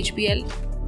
HBL.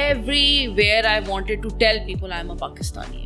Everywhere I wanted to tell people I am a Pakistani.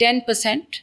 10%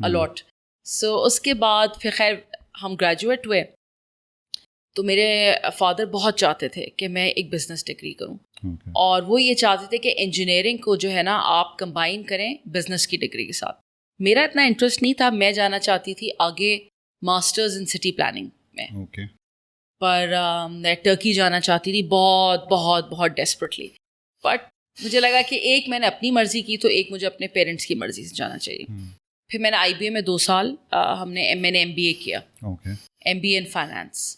allot. سو اس کے بعد پھر خیر ہم گریجویٹ ہوئے تو میرے فادر بہت چاہتے تھے کہ میں ایک بزنس ڈگری کروں, اور وہ یہ چاہتے تھے کہ انجینئرنگ کو جو ہے نا آپ کمبائن کریں بزنس کی ڈگری کے ساتھ. میرا اتنا انٹرسٹ نہیں تھا, میں جانا چاہتی تھی آگے ماسٹرز ان سٹی پلاننگ میں, پر میں ٹرکی جانا چاہتی تھی بہت بہت بہت ڈیسپریٹلی. بٹ مجھے لگا کہ ایک میں نے اپنی مرضی کی تو ایک مجھے اپنے پیرنٹس کی مرضی سے جانا چاہیے. پھر میں نے آئی بی اے میں 2 سال میں نے ایم بی اے کیا, M B A in finance.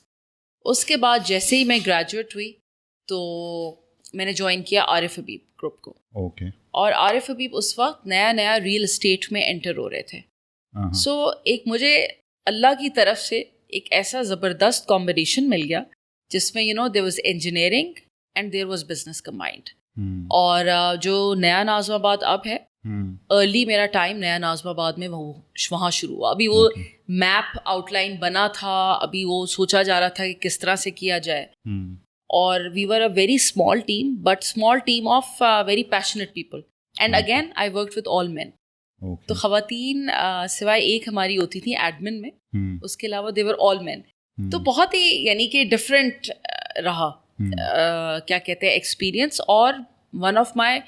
اس کے بعد جیسے ہی میں گریجویٹ ہوئی تو میں نے جوائن کیا عارف حبیب گروپ کو. اور عارف حبیب اس وقت نیا نیا ریئل اسٹیٹ میں انٹر ہو رہے تھے. سو ایک مجھے اللہ کی طرف سے ایک ایسا زبردست کمبینیشن مل گیا جس میں there was engineering and there was business combined. اور جو نیا ناظم آباد اب ہے, ارلی میرا ٹائم نیا ناظم آباد میں وہاں شروع ہوا. ابھی وہ میپ آؤٹ لائن بنا تھا, ابھی وہ سوچا جا رہا تھا کہ کس طرح سے کیا جائے. اور we were a very small team, but small team of very passionate people. And again I worked with all men. تو خواتین سوائے ایک ہماری ہوتی تھیں ایڈمن میں, اس کے علاوہ دے ور آل مین. تو بہت ہی یعنی کہ ڈفرینٹ رہا کیا کہتے ہیں ایکسپیرئنس. اور one of my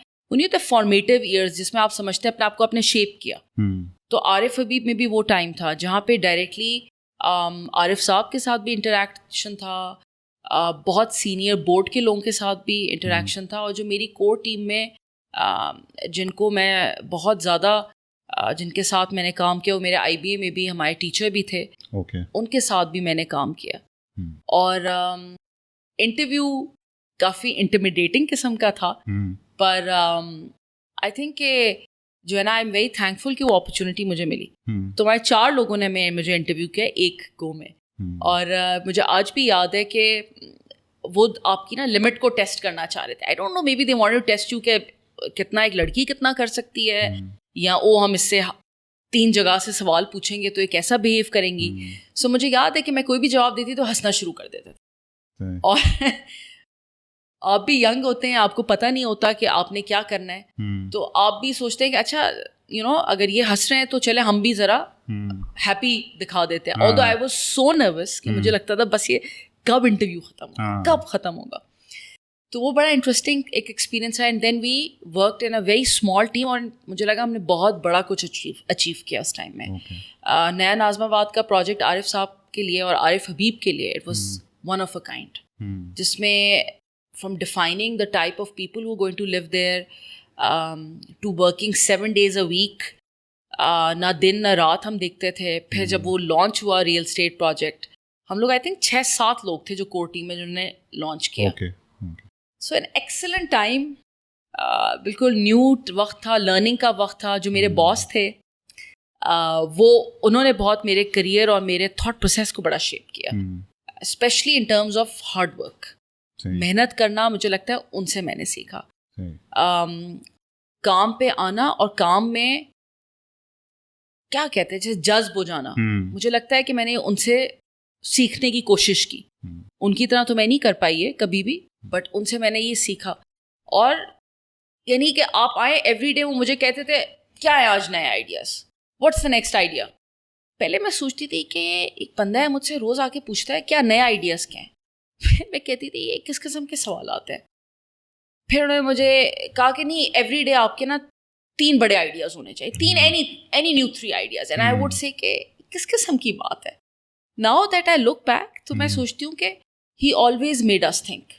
formative years جس میں آپ سمجھتے ہیں اپنے آپ کو اپنے شیپ کیا. تو عارف حبیب میں بھی وہ ٹائم تھا جہاں پہ ڈائریکٹلی عارف صاحب کے ساتھ بھی انٹریکشن تھا, بہت سینئر بورڈ کے لوگوں کے ساتھ بھی انٹریکشن تھا. اور جو میری کور ٹیم میں جن کو میں بہت زیادہ جن کے ساتھ میں نے کام کیا, وہ میرے آئی بی اے میں بھی ہمارے ٹیچر بھی تھے, ان کے ساتھ بھی میں نے کام کیا. اور انٹرویو کافی انٹیمیڈیٹنگ قسم کا تھا, پر آئی تھنک کہ جو ہے نا آئی ایم ویری تھینکفل کہ وہ اپرچونیٹی مجھے ملی. تو ہمارے 4 لوگوں نے مجھے انٹرویو کیا ایک گو میں. اور مجھے آج بھی یاد ہے کہ وہ آپ کی نا لمٹ کو ٹیسٹ کرنا چاہ رہے تھے. I don't know, maybe they wanted to test you کہ کتنا ایک لڑکی کتنا کر سکتی ہے, یا وہ ہم اس سے 3 جگہ سے سوال پوچھیں گے تو یہ کیسا بہیو کریں گی. سو مجھے یاد ہے کہ میں کوئی بھی جواب دیتی تو ہنسنا شروع کر دیتے تھے. اور آپ بھی ینگ ہوتے ہیں, آپ کو پتہ نہیں ہوتا کہ آپ نے کیا کرنا ہے, تو آپ بھی سوچتے ہیں کہ اچھا اگر یہ ہنس رہے ہیں تو چلے ہم بھی ذرا ہیپی دکھا دیتے ہیں. although I was so nervous کہ مجھے لگتا تھا بس یہ کب انٹرویو ختم ہوگا, کب ختم ہوگا. تو وہ بڑا انٹرسٹنگ ایک ایکسپیرینس ہے. And then we worked in a very small team, اور مجھے لگا ہم نے بہت بڑا کچھ اچیو کیا اس ٹائم میں. نیا ناظم آباد کا پروجیکٹ عارف صاحب کے لیے اور عارف حبیب کے لیے it was one of a kind, جس میں from defining the type of people who are going to live there, to working 7 days a week, نہ دن نہ رات ہم دیکھتے تھے. پھر جب وہ لانچ ہوا ریئل اسٹیٹ پروجیکٹ, ہم لوگ آئی تھنک 6-7 لوگ تھے جو کور ٹیم میں جنہوں نے لانچ کیا. سو این ایکسلنٹ ٹائم, بالکل نیو وقت تھا, لرننگ کا وقت تھا. جو میرے باس تھے وہ انہوں نے بہت میرے کریئر اور میرے تھاٹ پروسیس کو بڑا شیپ کیا, especially in terms of hard work. محنت کرنا مجھے لگتا ہے ان سے میں نے سیکھا. کام پہ آنا اور کام میں کیا کہتے ہیں جیسے جذب ہو جانا, مجھے لگتا ہے کہ میں نے ان سے سیکھنے کی کوشش کی. ان کی طرح تو میں نہیں کر پائی ہے کبھی بھی, بٹ ان سے میں نے یہ سیکھا. اور یعنی کہ آپ آئے ایوری ڈے, وہ مجھے کہتے تھے کیا ہے آج نئے ideas, what's the next idea. پہلے میں سوچتی تھی کہ ایک بندہ ہے مجھ سے روز آ کے پوچھتا ہے کیا نئے آئیڈیاز کیا ہیں. پھر میں کہتی تھی یہ کس قسم کے سوالات ہیں. پھر انہوں نے مجھے کہا کہ نہیں, ایوری ڈے آپ کے نا 3 بڑے آئیڈیاز ہونے چاہیے, 3 any new 3 ideas. And I would say کہ کس قسم کی بات ہے. Now that I look back, تو میں سوچتی ہوں کہ he always made us think.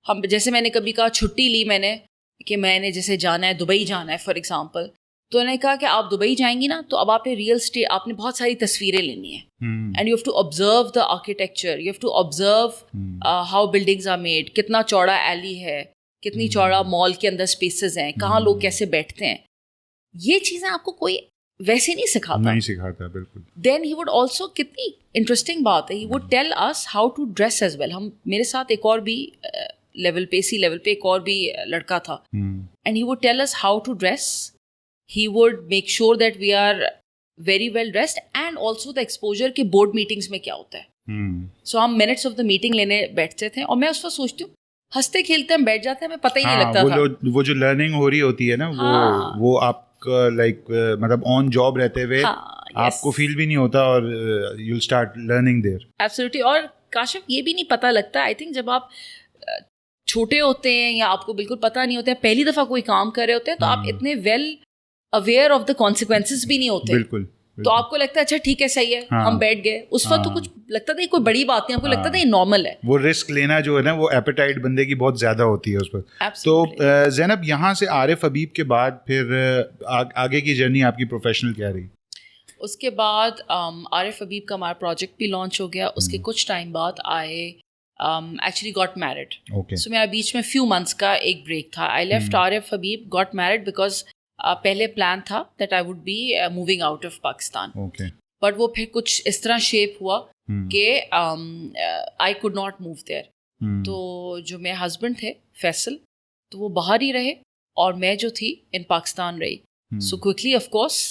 ہم جیسے میں نے کبھی کہا چھٹی لی میں نے کہ میں نے جیسے جانا ہے دبئی جانا ہے فار ایگزامپل, تو انہوں نے کہا کہ آپ دبئی جائیں گی نا تو اب آپ نے ریئل اسٹیٹ, آپ نے بہت ساری تصویریں لینی ہیں, and you have to observe the architecture, you have to observe how buildings are made, کتنا چوڑا ایلی ہے, کتنی چوڑا مال کے اندر اسپیسز ہیں, کہاں لوگ کیسے بیٹھتے ہیں. یہ چیزیں آپ کو کوئی ویسے نہیں سکھاتا. بالکل. دین ہی وڈ آلسو, کتنی انٹرسٹنگ بات ہے, he would tell us how to dress as well. ہم میرے ساتھ ایک اور بھی لیول پہ, اسی لیول پہ ایک اور بھی لڑکا تھا, and he would tell us how to dress. He would make sure that we are very well dressed, and also the exposure کہ board meetings میں کیا ہوتا ہے. So ہم minutes of the meeting لینے بیٹھتے تھے, اور میں اس وقت سوچتی ہوں ہنستے کھیلتے ہم بیٹھ جاتے ہیں, ہمیں پتہ ہی نہیں لگتا تھا. وہ جو لرننگ ہو رہی ہوتی ہے نا, وہ آپ کا لائک مطلب آن جاب رہتے ہوئے آپ کو فیل بھی نہیں ہوتا اور you will start learning there. Absolutely. اور کاشف یہ بھی نہیں پتہ لگتا آئی تھنک جب آپ چھوٹے ہوتے ہیں یا آپ کو بالکل پتہ نہیں ہوتا ہے, پہلی دفعہ کوئی کام کر رہے ہوتے ہیں, تو آپ اتنے well aware of the consequences بھی نہیں ہوتے. بالکل. تو آپ کو لگتا ہے اچھا ٹھیک ہے صحیح ہے, ہم بیٹھ گئے. اس وقت تو کچھ لگتا تھا یہ کوئی بڑی بات نہیں, آپ کو لگتا تھا یہ نارمل ہے. وہ رسک لینا جو ہے نا, وہ ایپیٹائٹ بندے کی بہت زیادہ ہوتی ہے اس پر. تو زینب, یہاں سے عارف حبیب کے بعد پھر آگے کی جرنی آپ کی پروفیشنل کیا رہی؟ اس کے بعد عارف حبیب کا ہمارا پروجیکٹ بھی لانچ ہو گیا. اس کے کچھ ٹائم بعد آئے ایکچولی گاٹ میرڈ. سو میرا بیچ میں فیو منتھس کا ایک بریک تھا. I left Arif Habib, got married, because پہلے پلان تھا that I would be moving out of Pakistan. But وہ پھر کچھ اس طرح شیپ ہوا کہ I could not move there. تو جو میرے ہسبینڈ تھے فیصل, تو وہ باہر ہی رہے اور میں جو تھی ان پاکستان رہی. سو کوئکلی آف کورس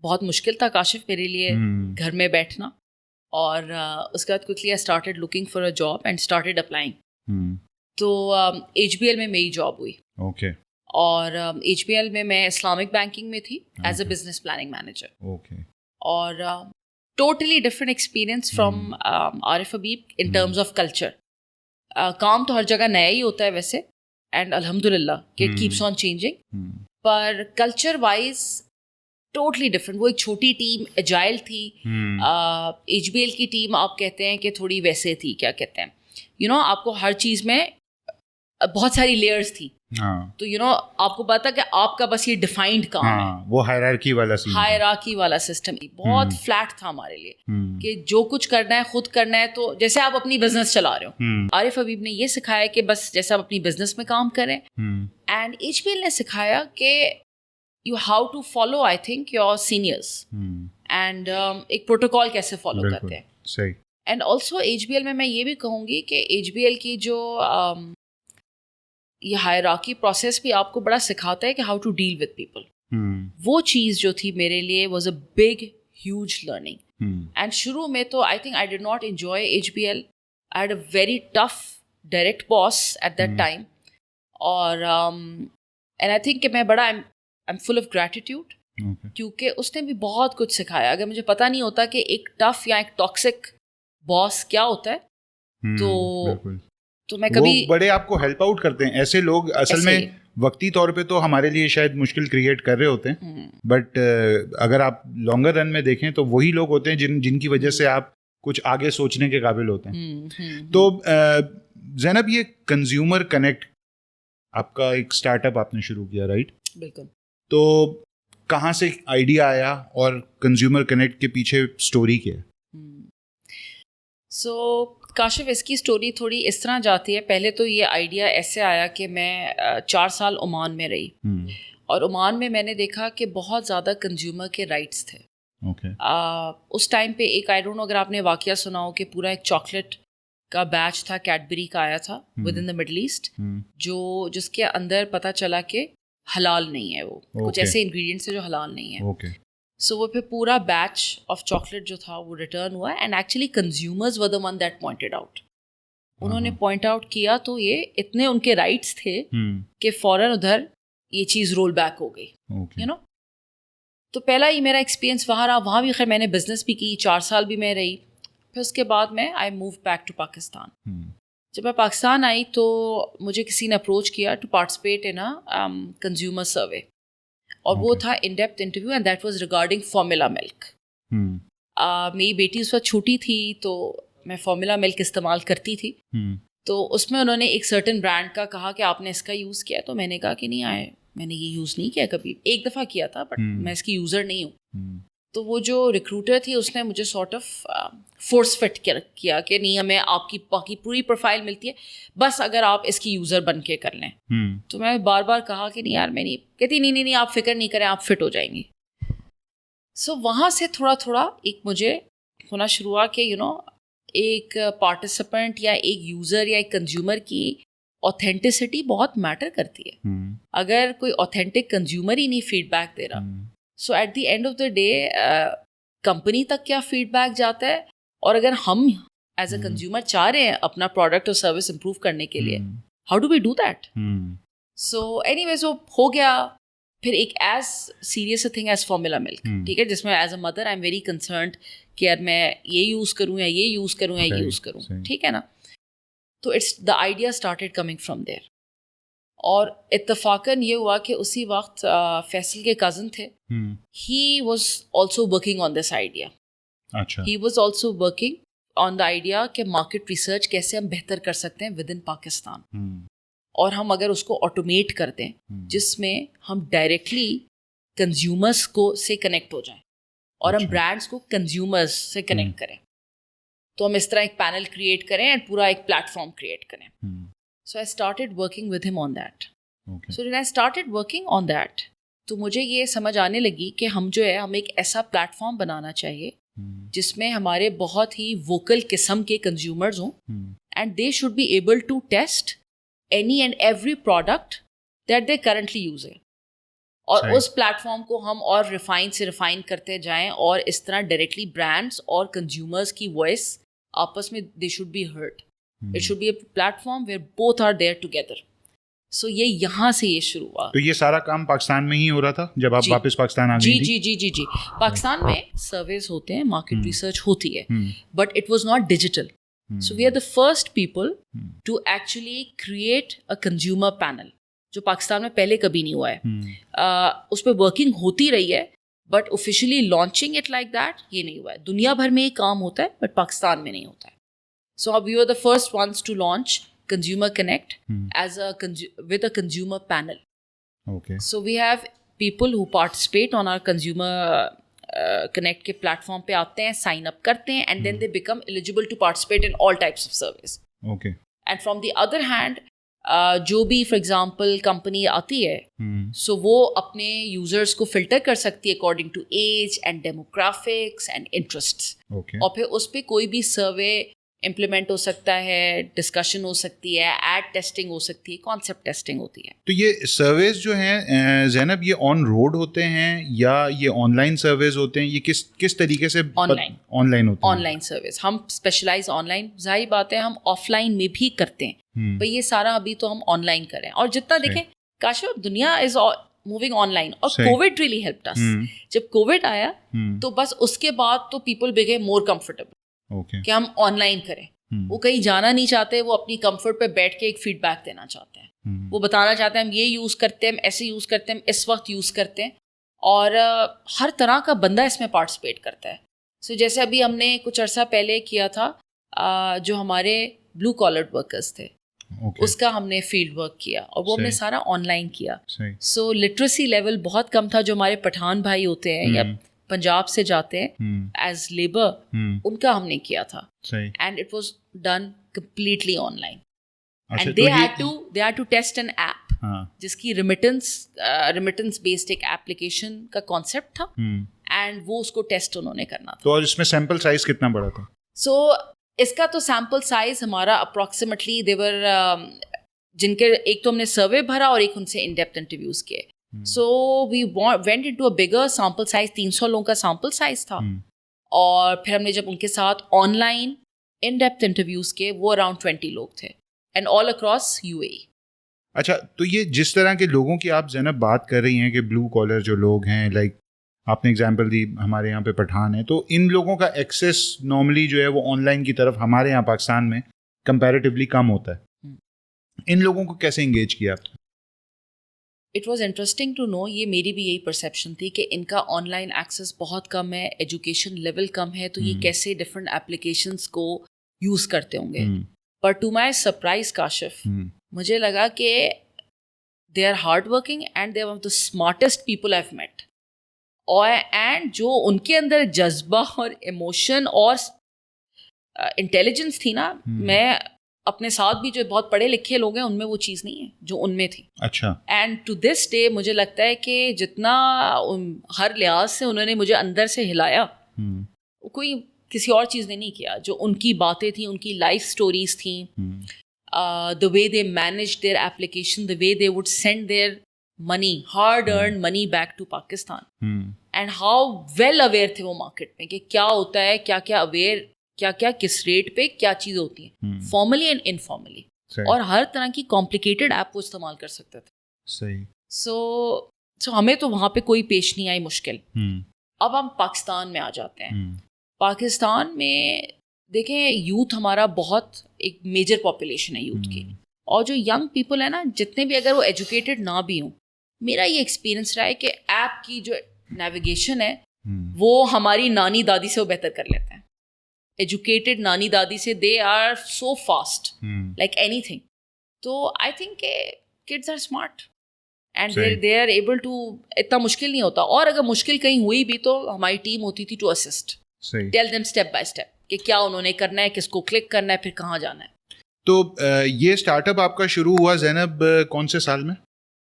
بہت مشکل تھا کاشف میرے لیے گھر میں بیٹھنا. اور اس کے بعد quickly I started looking for a job and started applying. تو ایچ بی ایل میں میری جاب ہوئی. اور ایچ بی ایل میں اسلامک بینکنگ میں تھی as a business planning manager. اور totally different experience from Arif Habib in terms of culture. کام تو ہر جگہ نیا ہی ہوتا ہے ویسے, اینڈ الحمد للہ کہ it keeps on changing, per culture wise totally different. وہ ایک چھوٹی ٹیم ایجائل تھی. ایچ بی ایل کی ٹیم آپ کہتے ہیں کہ تھوڑی ویسے تھی, کیا کہتے ہیں یو نو, آپ کو ہر چیز میں بہت ساری لیئرز تھی. تو یو نو آپ کو پتا کہ آپ کا بس یہ ڈیفائنڈ کام ہے. وہ ہائرارکی والا سسٹم بہت فلیٹ تھا ہمارے لیے کہ جو کچھ کرنا ہے خود کرنا ہے. تو جیسے آپ اپنی بزنس چلا رہے ہو, عارف حبیب نے یہ سکھایا کہ بس جیسے آپ اپنی بزنس میں کام کریں. اینڈ ایچ بی ایل نے سکھایا کہ you how to follow I think your seniors, and ایک پروٹوکال کیسے فالو کرتے ہیں. And also H be L میں یہ بھی کہوں گی کہ ایچ بی ایل کی جو یہ ہائرارکی پروسیس بھی آپ کو بڑا سکھاتا ہے کہ how to deal with people. وہ چیز جو تھی میرے لیے was a big huge learning. And شروع میں تو I think I did not enjoy H be L. I had a very tough direct boss at that time. اور اینڈ آئی تھنک کہ میں بڑا I am full of gratitude, کیونکہ اس نے بھی بہت کچھ سکھایا. اگر مجھے پتہ نہیں ہوتا کہ ایک ٹف یا ایک ٹاکسک باس کیا ہوتا ہے, تو میں کبھی بڑے آپ کو ہیلپ آؤٹ کرتے ہیں ایسے لوگ. اصل میں وقتی طور پہ تو ہمارے لیے شاید مشکل کریٹ کر رہے ہوتے ہیں, بٹ اگر آپ لانگر رن میں دیکھیں تو وہی لوگ ہوتے ہیں جن کی وجہ سے آپ کچھ آگے سوچنے کے قابل ہوتے ہیں. تو زینب, یہ کنزیومر کنیکٹ آپ کا ایک اسٹارٹ اپ آپ نے شروع کیا, رائٹ؟ بالکل. تو کہاں سے آئیڈیا آیا اور کنزیومر کنیکٹ کے پیچھے اسٹوری کیا ہے؟ سو کاشف, اس کی اسٹوری تھوڑی اس طرح جاتی ہے. پہلے تو یہ آئیڈیا ایسے آیا کہ میں 4 سال عمان میں رہی, اور عمان میں میں نے دیکھا کہ بہت زیادہ کنزیومر کے رائٹس تھے. اس ٹائم پہ ایک, آئی ڈونٹ نو اگر آپ نے واقعہ سنا ہو, کہ پورا ایک چاکلیٹ کا بیچ تھا کیڈبری کا آیا تھا within the Middle East, جس کے اندر پتہ چلا کہ حلال نہیں ہے. وہ کچھ ایسے انگریڈینٹس ہیں جو حلال نہیں ہے. سو وہ پھر پورا بیچ آف چاکلیٹ جو تھا وہ ریٹرن ہوا. And actually consumers were the one that pointed out. انہوں نے پوائنٹ آؤٹ کیا تو یہ اتنے ان کے رائٹس تھے کہ فوراً ادھر یہ چیز رول بیک ہو گئی, یو نو. تو پہلا ہی میرا ایکسپیرینس وہاں رہا. وہاں بھی خیر میں نے بزنس بھی کی, 4 سال بھی میں رہی. پھر اس کے بعد میں I move back to Pakistan. جب میں پاکستان آئی تو مجھے کسی نے اپروچ کیا to participate in consumer survey, اور وہ تھا in depth interview, and that was regarding formula milk. میری بیٹی اس وقت چھوٹی تھی تو میں فارمولا ملک استعمال کرتی تھی. تو اس میں انہوں نے ایک سرٹن برانڈ کا کہا کہ آپ نے اس کا یوز کیا, تو میں نے کہا کہ نہیں, میں نے یہ یوز نہیں کیا کبھی. ایک دفعہ کیا تھا, بٹ میں اس کی یوزر نہیں ہوں. تو وہ جو ریکروٹر تھی اس نے مجھے سارٹ آف فورس فٹ کیا کہ نہیں, ہمیں آپ کی باقی پوری پروفائل ملتی ہے, بس اگر آپ اس کی یوزر بن کے کر لیں. تو میں بار بار کہا کہ نہیں یار, میں نہیں کہتی, نہیں آپ فکر نہیں کریں, آپ فٹ ہو جائیں گی. سو وہاں سے تھوڑا تھوڑا ایک مجھے ہونا شروع ہوا کہ یو نو ایک پارٹیسپینٹ یا ایک یوزر یا ایک کنزیومر کی اوتھینٹسٹی بہت میٹر کرتی ہے. اگر کوئی اوتھینٹک کنزیومر ہی نہیں فیڈ بیک دے رہا, so at the end of the day company تک کیا فیڈ بیک جاتا ہے, اور اگر ہم ایز اے کنزیومر چاہ رہے ہیں اپنا پروڈکٹ اور سروس امپروو کرنے کے لیے, how do we do that? So anyways وہ ہو گیا. پھر ایک is serious thing is formula ملک, ٹھیک ہے, جس میں as a mother I am very concerned کہ یار میں یہ یوز کروں یا یہ یوز کروں یا یہ یوز کروں, ٹھیک ہے نا. تو it's the idea started coming from there. اور اتفاقاً یہ ہوا کہ اسی وقت فیصل کے کزن تھے, he was also working on this idea. He was also working on the idea کہ مارکیٹ ریسرچ کیسے ہم بہتر کر سکتے ہیں ود ان پاکستان, اور ہم اگر اس کو آٹومیٹ کر دیں جس میں ہم ڈائریکٹلی کنزیومرس کو سے کنیکٹ ہو جائیں اور ہم برانڈس کو کنزیومرس سے کنیکٹ کریں, تو ہم اس طرح ایک پینل کریٹ کریں اینڈ پورا ایک پلیٹ فارم کریٹ کریں. So I started working with him on that. Okay. So when I started working on that, تو مجھے یہ سمجھ آنے لگی کہ ہم جو ہے ہم ایک ایسا پلیٹ فارم بنانا چاہیے جس میں ہمارے بہت ہی ووکل قسم کے کنزیومرز ہوں, and they should be able to test any and every product that they currently use ہے, اور اس پلیٹ فارم کو ہم اور ریفائن سے ریفائن کرتے جائیں, اور اس طرح ڈائریکٹلی برانڈس اور کنزیومرز کی وائس آپس میں they should be heard. It should be a platform where both are there together. So یہ یہاں سے یہ شروع ہوا. تو یہ سارا کام پاکستان میں ہی ہو رہا تھا جب آپ واپس پاکستان آ گئی تھی؟ جی پاکستان میں سرویز ہوتے ہیں, مارکیٹ ریسرچ ہوتی ہے, but it was not digital. So we are the first people to actually create a consumer panel, جو پاکستان میں پہلے کبھی نہیں ہوا ہے. اس پہ ورکنگ ہوتی رہی ہے, but officially launching it like that یہ نہیں ہوا ہے. دنیا بھر میں یہ کام ہوتا ہے بٹ پاکستان میں نہیں ہوتا ہے. So we were the first ones to launch Consumer Connect as with a consumer panel. Okay. So we have people who participate on our Consumer Connect کے platform پہ آتے ہیں, sign up کرتے ہیں, and then they become eligible to participate in all types of service. Okay. And from the other hand, جو بھی for example company آتی ہے, so وہ اپنے users کو filter کر سکتی ہے according to age and demographics and interests. Okay. اور پھر اس پہ کوئی بھی survey امپلیمنٹ ہو سکتا ہے, ڈسکشن ہو سکتی ہے, ایڈ ٹیسٹنگ ہو سکتی ہے, کانسیپٹ ٹیسٹنگ ہوتی ہے. تو یہ سروس جو ہیں زینب, یہ آن روڈ ہوتے ہیں یا یہ آن لائن سروس ہوتے ہیں؟ یہ کس طریقے سے آن لائن ہوتے ہیں؟ آن لائن سروس ہم اسپیشلائز آن لائن, ظاہر بات ہے ہم آف لائن میں بھی کرتے ہیں, بھائی یہ سارا ابھی تو ہم آن لائن کریں. اور جتنا دیکھیں کاشف دنیا از موونگ آن لائن, اور کووڈ ریئلی ہیلپڈ اس. جب کووڈ آیا تو بس اس کے بعد تو پیپل بیکیم مور کمفرٹیبل کہ ہم آن لائن کریں. وہ کہیں جانا نہیں چاہتے, وہ اپنی کمفرٹ پہ بیٹھ کے ایک فیڈ بیک دینا چاہتے ہیں, وہ بتانا چاہتے ہیں ہم یہ یوز کرتے ہیں, ہم ایسے یوز کرتے ہیں, ہم اس وقت یوز کرتے ہیں, اور ہر طرح کا بندہ اس میں پارٹیسپیٹ کرتا ہے. سو جیسے ابھی ہم نے کچھ عرصہ پہلے کیا تھا, جو ہمارے بلو کالرڈ ورکرز تھے, اس کا ہم نے فیلڈ ورک کیا, اور وہ ہم نے سارا آن لائن کیا. سو لٹریسی لیول بہت کم تھا. جو ہمارے پٹھان بھائی ہوتے ہیں یا پنجاب سے جاتے ہیں ایز لیبر, ان کا ہم نے کیا تھا, and it was done completely online. And they had to test an app جس کی ریمیٹنس بیسڈ ایک ایپلیکیشن کا کانسیپٹ تھا, اینڈ وہ اس کو ٹیسٹ انہوں نے کرنا تھا. تو اور اس میں سیمپل سائز کتنا بڑا تھا؟ سو اس کا تو سیمپل سائز ہمارا اپروکسیمیٹلی دیور, جن کے ایک تو ہم نے سروے بھرا اور ایک ان سے ان ڈیپتھ انٹرویوز کیے. So we went into a bigger sample size, 300 لوگوں کا sample size تھا, اور پھر ہم نے جب ان کے ساتھ on line in depth interviews کے, وہ اراؤنڈ 20 لوگ تھے, اینڈ آل اکراس UAE. اچھا, تو یہ جس طرح کے لوگوں کی آپ زینب بات کر رہی ہیں کہ بلو کالر جو لوگ ہیں, لائک آپ نے اگزامپل دی ہمارے یہاں پہ پٹھان ہے, تو ان لوگوں کا ایکسیس نارملی جو ہے وہ آن لائن کی طرف ہمارے یہاں پاکستان میں کمپیریٹیولی کم ہوتا ہے. ان لوگوں کو کیسے انگیج کیا آپ نے؟ It was interesting to know, یہ میری بھی یہی پرسیپشن تھی کہ ان کا آن لائن ایکسیس بہت کم ہے, ایجوکیشن لیول کم ہے, تو یہ کیسے ڈفرینٹ ایپلیکیشنس کو یوز کرتے ہوں گے. پر ٹو مائی سرپرائز کاشف, مجھے لگا کہ they are hard working and they are one of the smartest people I have met. اور اینڈ جو ان کے اندر جذبہ اور ایموشن اور انٹیلیجنس تھی نا, میں اپنے ساتھ بھی جو بہت پڑھے لکھے لوگ ہیں ان میں وہ چیز نہیں ہے جو ان میں تھی. اچھا. اینڈ ٹو دس ڈے مجھے لگتا ہے کہ جتنا ہر لحاظ سے انہوں نے مجھے اندر سے ہلایا, کوئی کسی اور چیز نے نہیں کیا. جو ان کی باتیں تھیں, ان کی لائف اسٹوریز تھیں, the way they managed their application, the way they would send their money, hard earned money back to Pakistan, and how well aware تھے وہ مارکیٹ میں کہ کیا ہوتا ہے, کیا کیا اویئر, کیا کیا کس ریٹ پہ کیا چیز ہوتی ہیں, فارملی اینڈ انفارملی, اور ہر طرح کی کمپلیکیٹڈ ایپ وہ استعمال کر سکتے تھے. صحیح. سو ہمیں تو وہاں پہ کوئی پیش نہیں آئی مشکل. اب ہم پاکستان میں آ جاتے ہیں. پاکستان میں دیکھیں یوتھ ہمارا بہت ایک میجر پاپولیشن ہے یوتھ کی, اور جو ینگ پیپل ہیں نا جتنے بھی, اگر وہ ایجوکیٹڈ نہ بھی ہوں, میرا یہ ایکسپیرینس رہا ہے کہ ایپ کی جو نیویگیشن ہے وہ ہماری نانی دادی سے وہ بہتر کر لیتے ہیں. ایجوکیٹڈ نانی دادی سے they are so fast like anything. تو آئی تھنک کہ kids are smart and they are able to, اتنا مشکل نہیں ہوتا. اور اگر مشکل کہیں ہوئی بھی تو ہماری ٹیم ہوتی تھی to assist, tell them step by step کہ کیا انہوں نے کرنا ہے, کس کو کلک کرنا ہے, پھر کہاں جانا ہے. تو یہ اسٹارٹ اپ آپ کا شروع ہوا زینب کون سے سال میں؟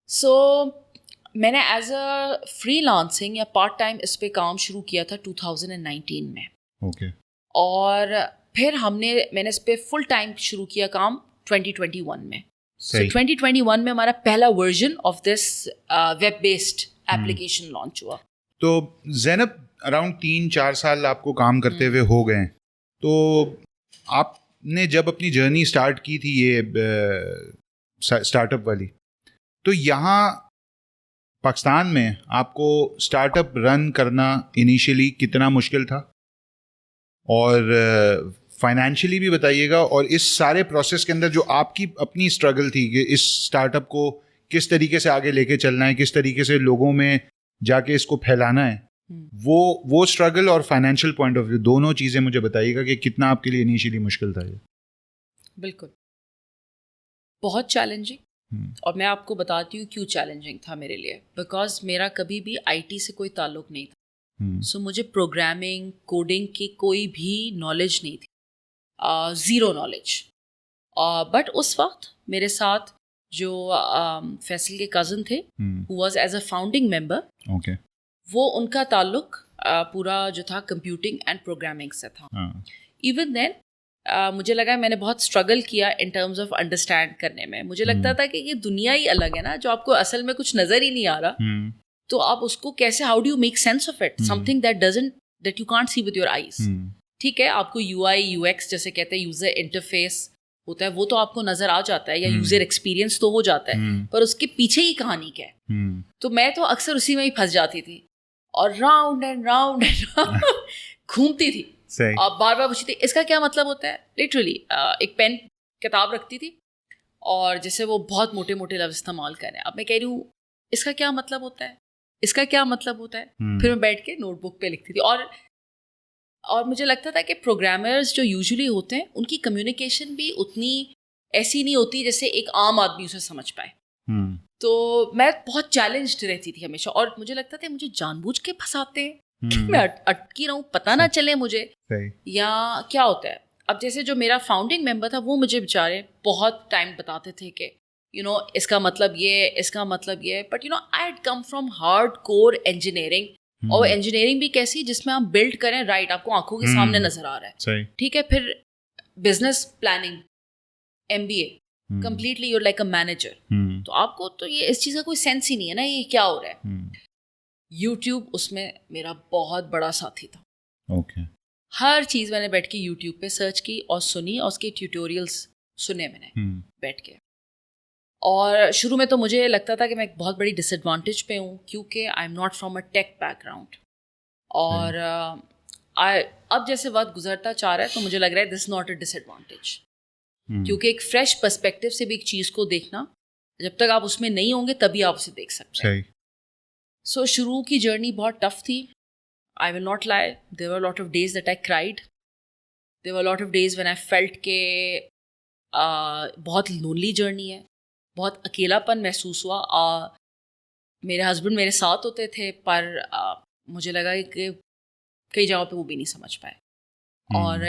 سو میں نے ایز اے فری لانسنگ یا پارٹ ٹائم اس پہ کام شروع کیا تھا 2019 میں. اوکے. اور پھر میں نے اس پہ فل ٹائم شروع کیا کام 2021 میں. So 2021 میں ہمارا پہلا version of this web based application launch ہوا. تو زینب اراؤنڈ 3-4 سال آپ کو کام کرتے ہوئے ہو گئے, تو آپ نے جب اپنی جرنی اسٹارٹ کی تھی یہ اسٹارٹ اپ والی, تو یہاں پاکستان میں آپ کو اسٹارٹ اپ رن کرنا انیشیلی کتنا مشکل تھا, اور فائنینشلی بھی بتائیے گا, اور اس سارے پروسیس کے اندر جو آپ کی اپنی اسٹرگل تھی کہ اس اسٹارٹ اپ کو کس طریقے سے آگے لے کے چلنا ہے, کس طریقے سے لوگوں میں جا کے اس کو پھیلانا ہے, وہ اسٹرگل اور فائنینشیل پوائنٹ آف ویو دونوں چیزیں مجھے بتائیے گا کہ کتنا آپ کے لیے انیشیلی مشکل تھا یہ. بالکل بہت چیلنجنگ, اور میں آپ کو بتاتی ہوں کیوں چیلنجنگ تھا میرے لیے. بیکاز میرا کبھی بھی آئی ٹی سے کوئی تعلق نہیں تھا. سو مجھے پروگرامنگ کوڈنگ کی کوئی بھی نالج نہیں تھی, زیرو نالج. بٹ اس وقت میرے ساتھ جو فیصل کے کزن تھے who was as a founding member, وہ ان کا تعلق پورا جو تھا کمپیوٹنگ اینڈ پروگرامنگ سے تھا. ایون دین مجھے لگا میں نے بہت اسٹرگل کیا ان ٹرمز آف انڈرسٹینڈ کرنے میں. مجھے لگتا تھا کہ یہ دنیا ہی الگ ہے نا, جو آپ کو اصل میں کچھ نظر ہی نہیں آ رہا, تو آپ اس کو کیسے, how do you make sense of it, something that you can't see with your eyes. ٹھیک ہے, آپ کو یو آئی یو ایکس جیسے کہتے ہیں یوزر انٹرفیس ہوتا ہے, وہ تو آپ کو نظر آ جاتا ہے, یا یوزر ایکسپیرینس تو ہو جاتا ہے, پر اس کے پیچھے ہی کہانی کیا ہے. تو میں تو اکثر اسی میں ہی پھنس جاتی تھی, اور راؤنڈ اینڈ راؤنڈ گھومتی تھی, اور بار بار پوچھتی تھی اس کا کیا مطلب ہوتا ہے. لٹرلی ایک پین کتاب رکھتی تھی, اور جیسے وہ بہت موٹے موٹے لفظ استعمال کر رہے ہیں, اب میں کہہ رہی ہوں اس کا کیا مطلب ہوتا ہے, اس کا کیا مطلب ہوتا ہے. پھر میں بیٹھ کے نوٹ بک پہ لکھتی تھی. اور مجھے لگتا تھا کہ پروگرامرز جو یوزلی ہوتے ہیں ان کی کمیونیکیشن بھی اتنی ایسی نہیں ہوتی جیسے ایک عام آدمی اسے سمجھ پائے. تو میں بہت چیلنجڈ رہتی تھی ہمیشہ, اور مجھے لگتا تھا مجھے جان بوجھ کے پھنساتے ہیں کہ میں اٹکی رہوں, پتہ نہ چلے مجھے یا کیا ہوتا ہے. اب جیسے جو میرا فاؤنڈنگ ممبر تھا وہ مجھے بیچارے بہت ٹائم بتاتے تھے کہ اس کا مطلب یہ, اس کا مطلب یہ. But I had come from hard core engineering, اور انجینئرنگ بھی کیسی جس میں آپ بلڈ کریں, رائٹ, آپ کو آنکھوں کے سامنے نظر آ رہا ہے, ٹھیک ہے. پھر business planning, MBA, completely your like a manager. تو آپ کو تو یہ اس چیز کا کوئی سینس ہی نہیں ہے نا, یہ کیا ہو رہا ہے. یوٹیوب اس میں میرا بہت بڑا ساتھی تھا. ہر چیز میں نے بیٹھ کے یوٹیوب پہ سرچ کی اور سنی, اور اس کے ٹیوٹوریلس سنے میں نے بیٹھ کے. اور شروع میں تو مجھے لگتا تھا کہ میں ایک بہت بڑی ڈس ایڈوانٹیج پہ ہوں, کیونکہ I am not from a take back ground. اور اب جیسے وقت گزرتا چاہ رہا ہے تو مجھے لگ رہا ہے this not a dish advantage, کیونکہ ایک فریش پرسپیکٹو سے بھی ایک چیز کو دیکھنا, جب تک آپ اس میں نہیں ہوں گے تبھی آپ اسے دیکھ سکتے ہیں. سو شروع کی جرنی بہت ٹف تھی. I will not lie, there were a lot of days that I cried. There were a lot of days when I felt کہ بہت لونلی جرنی ہے, بہت اکیلا پن محسوس ہوا. میرے ہسبینڈ میرے ساتھ ہوتے تھے, پر مجھے لگا کہ کئی جگہوں پہ وہ بھی نہیں سمجھ پائے. اور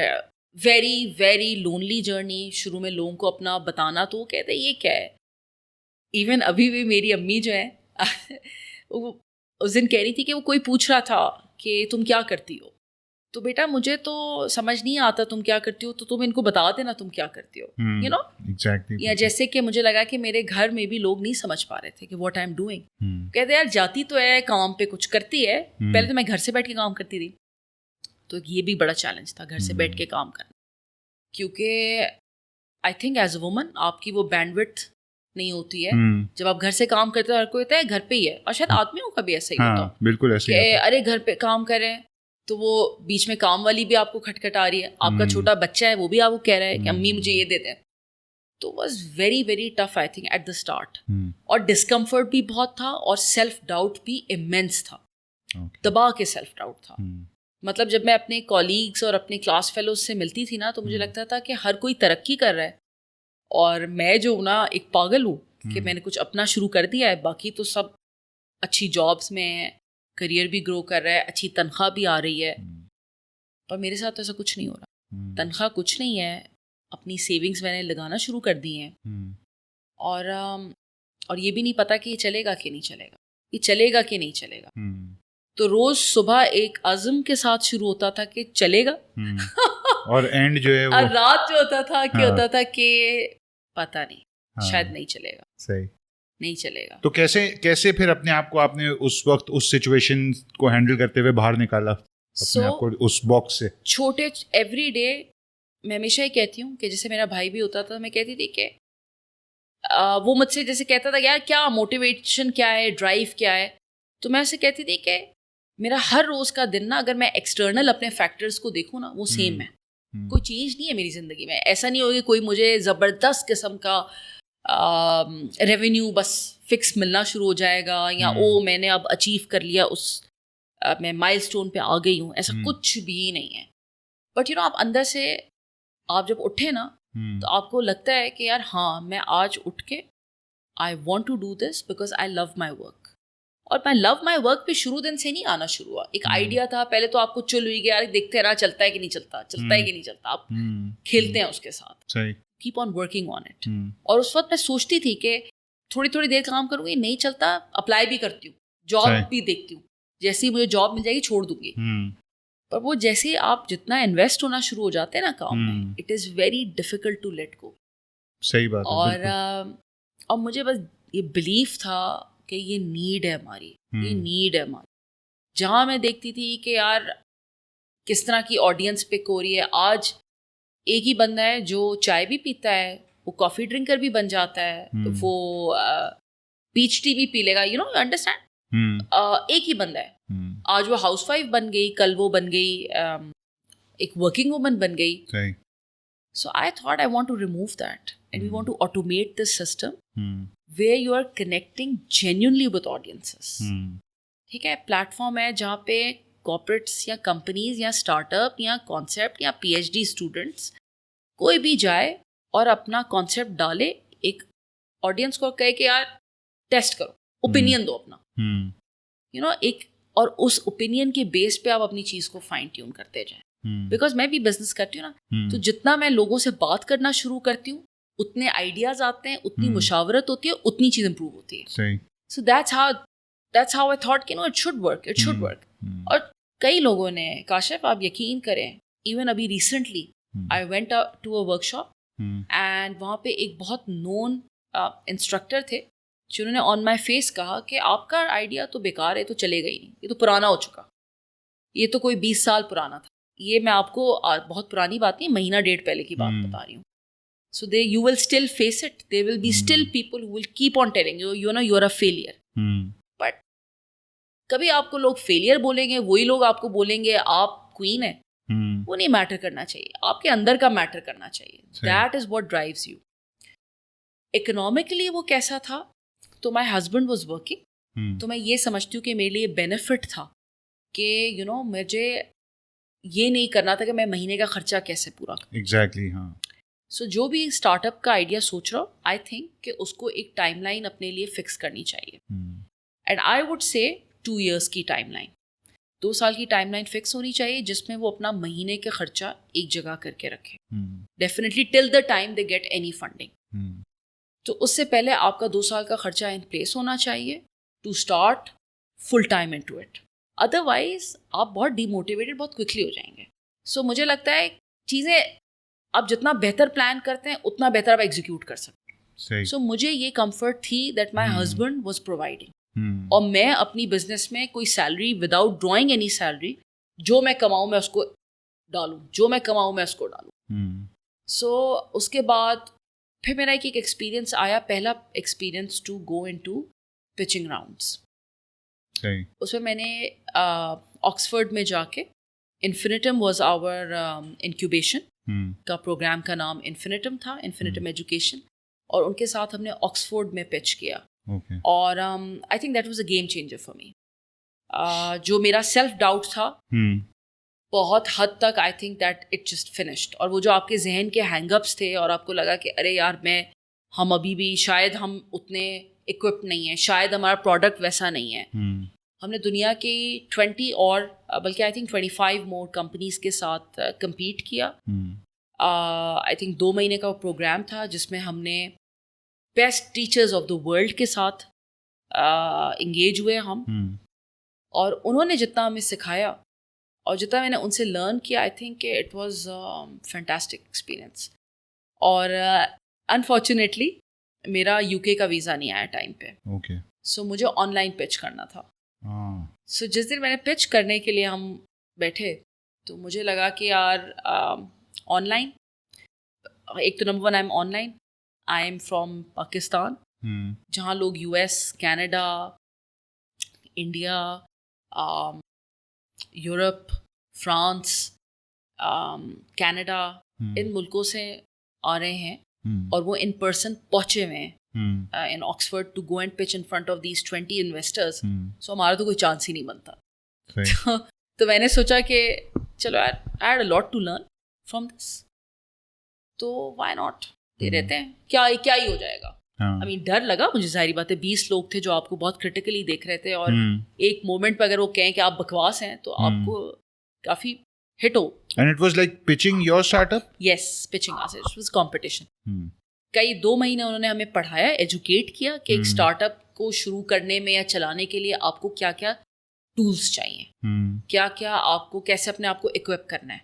ویری ویری لونلی جرنی. شروع میں لوگوں کو اپنا بتانا تو وہ کہتے یہ کیا ہے. ایون ابھی بھی میری امی جو ہیں وہ اس دن کہہ رہی تھی کہ وہ کوئی پوچھ رہا تھا کہ تم کیا کرتی ہو, تو بیٹا مجھے تو سمجھ نہیں آتا تم کیا کرتی ہو, تو تم ان کو بتا دینا تم کیا کرتی ہو, یا جیسے کہ مجھے لگا کہ میرے گھر میں بھی لوگ نہیں سمجھ پا رہے تھے کہ واٹ آئی ایم ڈوئنگ. کہتے یار جاتی تو ہے کام پہ, کچھ کرتی ہے. پہلے تو میں گھر سے بیٹھ کے کام کرتی تھی, تو یہ بھی بڑا چیلنج تھا گھر سے بیٹھ کے کام کرنا, کیونکہ I think as a woman آپ کی وہ بینڈ وڈتھ نہیں ہوتی ہے. جب آپ گھر سے کام کرتے ہو ہر کوئی ہوتا ہے گھر پہ ہی ہے, اور شاید آدمیوں کا بھی ایسا ہی ہوتا ہے بالکل ایسے کہ ارے گھر پہ کام کریں, تو وہ بیچ میں کام والی بھی آپ کو کھٹکھٹ آ رہی ہے, آپ کا چھوٹا بچہ ہے وہ بھی آپ کو کہہ رہا ہے کہ امی مجھے یہ دے دیں. تو was very very tough I think at the start, اور ڈسکمفرٹ بھی بہت تھا, اور سیلف ڈاؤٹ بھی امینس تھا, دبا کے سیلف ڈاؤٹ تھا. مطلب جب میں اپنے کولیگس اور اپنے کلاس فیلوز سے ملتی تھی نا, تو مجھے لگتا تھا کہ ہر کوئی ترقی کر رہا ہے, اور میں جو نا ایک پاگل ہوں کہ میں نے کچھ اپنا شروع کر دیا ہے, باقی تو سب اچھی جابس میں ہیں, کریئر بھی گرو کر رہا ہے, اچھی تنخواہ بھی آ رہی ہے, پر میرے ساتھ تو ایسا کچھ نہیں ہو رہا. تنخواہ کچھ نہیں ہے, اپنی سیونگز میں نے لگانا شروع کر دی ہیں, اور یہ بھی نہیں پتا کہ یہ چلے گا کہ نہیں چلے گا, یہ چلے گا کہ نہیں چلے گا. تو روز صبح ایک عزم کے ساتھ شروع ہوتا تھا کہ چلے گا, اور اینڈ جو ہے اور رات جو ہوتا تھا کہ ہوتا تھا کہ پتہ نہیں شاید نہیں چلے گا, صحیح نہیں چلے گا. تو کیسے پھر اپنے آپ کو آپ نے اس وقت اس سچویشن کو ہینڈل کرتے ہوئے باہر نکالا اپنے آپ کو اس باکس سے؟ چھوٹے ایوری ڈے میں ہمیشہ یہ کہتی ہوں کہ جیسے میرا بھائی بھی ہوتا تھا, میں کہتی تھی کہ وہ مجھ سے جیسے کہتا تھا یار کیا موٹیویشن کیا ہے, ڈرائیو کیا ہے, تو میں اسے کہتی تھی کہ میرا ہر روز کا دن نا اگر میں ایکسٹرنل اپنے فیکٹرز کو دیکھوں نا وہ سیم ہے, کوئی چینج نہیں ہے میری زندگی میں. ایسا نہیں ہوگا کوئی مجھے زبردست قسم کا ریونیو بس فکس ملنا شروع ہو جائے گا, یا میں نے اب اچیو کر لیا, اس میں مائل سٹون پہ آ گئی ہوں, ایسا کچھ بھی نہیں ہے. بٹ آپ اندر سے آپ جب اٹھے نا تو آپ کو لگتا ہے کہ یار ہاں میں آج اٹھ کے I want to do this because I love my work. اور میں لو مائی ورک پہ شروع دن سے نہیں آنا شروع ہوا, ایک آئیڈیا تھا, پہلے تو آپ کو چل ہوئی گیا دیکھتے رہا چلتا ہے کہ نہیں چلتا, چلتا ہے کہ نہیں چلتا, آپ کھیلتے ہیں اس کے ساتھ, keep on working on it. اور اس وقت میں سوچتی تھی کہ تھوڑی تھوڑی دیر کام کروں گی, نہیں چلتا اپلائی بھی کرتی ہوں, جاب بھی دیکھتی ہوں, جیسے ہی مجھے جاب مل جائے گی چھوڑ دوں گی. پر وہ جیسے آپ جتنا انویسٹ ہونا شروع ہو جاتے ہیں نا کام میں, it is very difficult to let go. صحیح بات ہے. اور مجھے بس یہ بلیف تھا کہ یہ نیڈ ہے ہماری, یہ نیڈ ہے ہماری. جہاں میں دیکھتی تھی کہ یار کس طرح کی آڈینس پک ہو رہی ہے, آج ایک ہی بندہ ہے جو چائے بھی پیتا ہے, وہ کافی ڈرنکر بھی بن جاتا ہے, وہ پیچ ٹی بھی پی لے گا, یو نو انڈرسٹینڈ. ایک ہی بندہ ہے, آج وہ ہاؤس وائف بن گئی, کل وہ بن گئی ایک ورکنگ وومن بن گئی. So I thought I want to remove that, and we want to automate this system where you are connecting genuinely with audiences. ٹھیک ہے, پلیٹ فارم ہے جہاں پہ کارپوریٹس یا کمپنیز یا اسٹارٹ اپ یا کانسیپٹ یا پی ایچ ڈی اسٹوڈنٹس کوئی بھی جائے اور اپنا کانسیپٹ ڈالے, ایک آڈینس کو کہے کہ یار ٹیسٹ کرو, اوپینین دو اپنا, یو نو, ایک, اور اس اوپینین کے بیس پہ آپ اپنی چیز کو فائن ٹیون کرتے جائیں. بیکاز میں بھی بزنس کرتی ہوں نا, تو جتنا میں لوگوں سے بات کرنا شروع کرتی ہوں اتنے آئیڈیاز آتے ہیں, اتنی مشاورت ہوتی ہے, اتنی چیز امپروو ہوتی ہے. So that's how I thought کہ no it should work, it should work. اور کئی لوگوں نے, کاشف آپ یقین کریں, ایون ابھی recently I went to a workshop, and وہاں پہ ایک بہت نون انسٹرکٹر تھے جنہوں نے آن مائی فیس کہا کہ آپ کا آئیڈیا تو بیکار ہے, تو چلے گا ہی نہیں, یہ تو پرانا ہو چکا, یہ تو کوئی 20 سال پرانا تھا. یہ میں آپ کو بہت پرانی بات نہیں, مہینہ ڈیڑھ پہلے کی بات بتا رہی ہوں. So you will still face it, there will be still people who will keep on telling you, you know, you are a failure. But کبھی آپ کو لوگ فیلئر بولیں گے, وہی لوگ آپ کو بولیں گے آپ کوئین ہیں, وہ نہیں میٹر کرنا چاہیے, آپ کے اندر کا میٹر کرنا چاہیے. That is what drives you. Economically وہ کیسا تھا, تو مائی ہسبینڈ واز ورکنگ, تو میں یہ سمجھتی ہوں کہ میرے لیے بینیفٹ تھا کہ یو نو مجھے یہ نہیں کرنا تھا کہ میں مہینے کا خرچہ کیسے پورا کروں. ایگزیکٹلی, ہاں. سو جو بھی اسٹارٹ اپ کا آئیڈیا سوچ رہا ہو, آئی تھنک کہ اس کو ایک ٹائم لائن اپنے لیے فکس کرنی چاہیے. اینڈ آئی وڈ سے 2 years کی ٹائم لائن, 2 سال کی ٹائم لائن فکس ہونی چاہیے, جس میں وہ اپنا مہینے کا خرچہ ایک جگہ کر کے رکھے, definitely till the time they get any funding. تو اس سے پہلے آپ کا 2 سال کا خرچہ ان پلیس ہونا چاہیے to start full time into it. Otherwise آپ بہت ڈی موٹیویٹڈ بہت کوئکلی ہو جائیں گے. سو مجھے لگتا ہے چیزیں آپ جتنا بہتر پلان کرتے ہیں اتنا بہتر آپ ایگزیکیوٹ کر سکتے ہیں. سو مجھے یہ کمفرٹ تھی that my husband was providing, اور میں اپنی بزنس میں کوئی salary without drawing any salary, جو میں کماؤں میں اس کو ڈالوں, جو میں کماؤں میں اس کو ڈالوں. سو اس کے بعد پھر میرا ایک ایکسپیرینس آیا, پہلا experience to go into pitching rounds. اس میں میں نے آکسفورڈ میں جا کے, انفینٹم واز آور انکیوبیشن کا پروگرام, کا نام انفینٹم تھا, انفینٹم ایجوکیشن, اور ان کے ساتھ ہم نے آکسفورڈ میں پچ کیا. اور آئی think that was a game changer for me. جو میرا سیلف ڈاؤٹ تھا بہت حد تک آئی think that it just finished. اور وہ جو آپ کے ذہن کے ہینگ اپس تھے اور آپ کو لگا کہ ارے یار ہم ابھی بھی شاید ہم اتنے اکوپڈ نہیں ہیں, شاید ہمارا پروڈکٹ ویسا نہیں ہے. ہم نے دنیا کی 20 اور بلکہ آئی تھنک 25 مور کمپنیز کے ساتھ کمپیٹ کیا. آئی تھنک 2 مہینے کا وہ پروگرام تھا جس میں ہم نے best teachers of the world کے ساتھ انگیج ہوئے ہم, اور انہوں نے جتنا ہمیں سکھایا اور جتنا میں نے ان سے لرن کیا, آئی تھنک کہ اٹ واز فینٹاسٹک ایکسپیرئنس. اور انفارچونیٹلی میرا UK کا ویزا نہیں آیا ٹائم پہ, سو مجھے آن لائن پچ کرنا تھا. سو جس دن میں نے پچ کرنے کے لیے ہم بیٹھے تو مجھے لگا کہ یار آن لائن, ایک تو نمبر 1 I am online, I am from Pakistan, جہاں لوگ US, Canada, India, Europe, France, Canada, ان ملکوں سے آ رہے ہیں, اور وہ ان پرسن پہنچے ہوئے ہیں in Oxford to go and pitch in front of these 20 investors. So ہمارا تو کوئی چانس ہی نہیں بنتا. تو میں نے سوچا کہ چلو I had a lot to learn from this, تو why not دے رہتے ہیں, کیا ہی ہو جائے گا. I mean ڈر لگا مجھے, ظاہری بات ہے 20 لوگ تھے جو آپ کو بہت کرٹیکلی دیکھ رہے تھے, اور ایک مومنٹ پہ اگر وہ کہیں کہ آپ بکواس ہیں تو آپ کو کافی ہٹ ہو. And it was like pitching your startup? Yes, pitching us. It was competition. کئی 2 مہینے انہوں نے ہمیں پڑھایا, ایجوکیٹ کیا کہ ایک اسٹارٹ اپ کو شروع کرنے میں یا چلانے کے لیے آپ کو کیا کیا ٹولس چاہیے, کیا کیا آپ کو, کیسے اپنے آپ کو اکوپ کرنا ہے.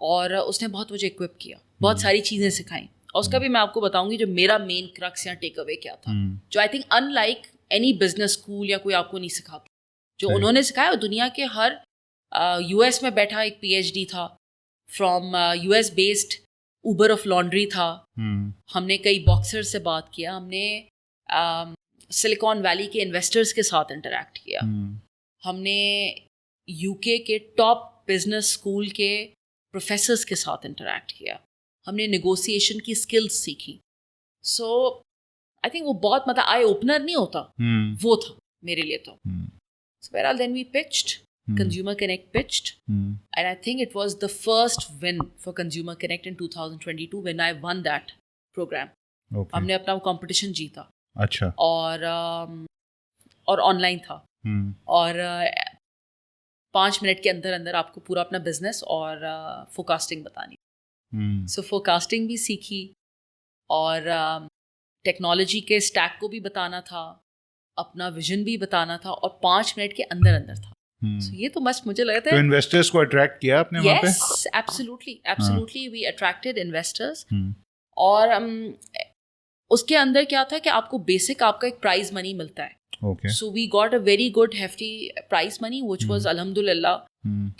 اور اس نے بہت مجھے اکوپ کیا, بہت ساری چیزیں سکھائیں. اور اس کا بھی میں آپ کو بتاؤں گی جو میرا مین کرکس یا ٹیک اوے کیا تھا, جو I think in like any business school یا کوئی آپ کو نہیں سکھاتا, جو انہوں نے سکھایا. اور دنیا کے ہر US میں بیٹھا ایک PhD تھا, from US based Uber of laundry تھا. ہم نے کئی باکسر سے بات کیا, ہم نے سلیکان ویلی کے انویسٹرز کے ساتھ انٹریکٹ کیا, ہم نے UK کے ٹاپ بزنس اسکول کے پروفیسرز کے ساتھ انٹریکٹ کیا, ہم نے نیگوسیشن کی اسکلز سیکھی. سو آئی تھنک وہ بہت مطلب آئی اوپنر نہیں ہوتا, وہ تھا میرے لیے. تو بہرحال دین وی پچڈ, Consumer Connect pitched, and I think it was the first win for Consumer Connect in 2022 when I won that program. ہم نے اپنا کمپٹیشن جیتا. اچھا. اور آن لائن تھا, اور 5 منٹ کے اندر اندر آپ کو پورا اپنا بزنس اور فورکاسٹنگ بتانی. سو فورکاسٹنگ بھی سیکھی, اور ٹیکنالوجی کے اسٹیک کو بھی بتانا تھا, اپنا ویژن بھی بتانا تھا, اور 5 منٹ کے اندر اندر تھا. یہ تو مست مجھے لگتا ہے. تو انویسٹرز کو اٹریکٹ کیا آپ نے وہاں پہ؟ یس, ایبسلیوٹلی وی اٹریکٹڈ انویسٹرز. اور اس کے اندر کیا تھا کہ آپ کو بیسک آپ کا ایک پرائز منی ملتا ہے. So we got a very good hefty prize money which was الحمد للہ,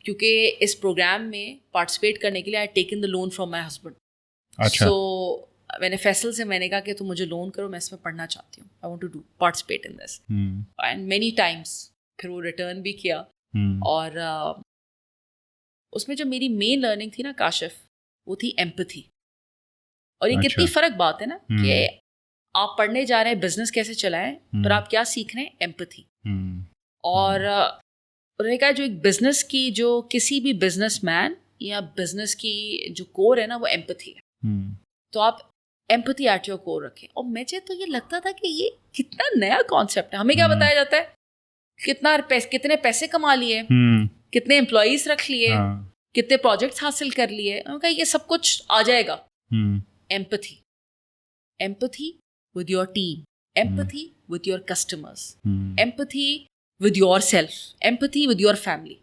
کیونکہ اس پروگرام میں پارٹیسپیٹ کرنے کے لیے I taken the loan from my husband. So میں نے فیصل سے میں نے کہا کہ تم مجھے لون کرو, میں اس میں پڑھنا چاہتی ہوں, I want to do participate in this. And many times پھر وہ ریٹرن بھی کیا. اور اس میں جو میری مین لرننگ تھی نا کاشف, وہ تھی ایمپتھی. اور یہ کتنی فرق بات ہے نا کہ آپ پڑھنے جا رہے ہیں بزنس کیسے چلائیں, پر آپ کیا سیکھ رہے ہیں, ایمپتھی. اور انہوں نے کہا جو ایک بزنس کی, جو کسی بھی بزنس مین یا بزنس کی جو کور ہے نا, وہ ایمپتھی ہے. تو آپ ایمپتھی ایٹ یور کور رکھیں. اور مجھے تو یہ لگتا تھا کہ یہ کتنا نیا کانسیپٹ ہے. ہمیں کیا بتایا جاتا ہے کتنے پیسے کما لیے, کتنے امپلائیز رکھ لیے, کتنے پروجیکٹس حاصل کر لیے. یہ سب کچھ آ جائے گا. Empathy with your team, empathy with your customers, empathy with yourself, empathy with your family.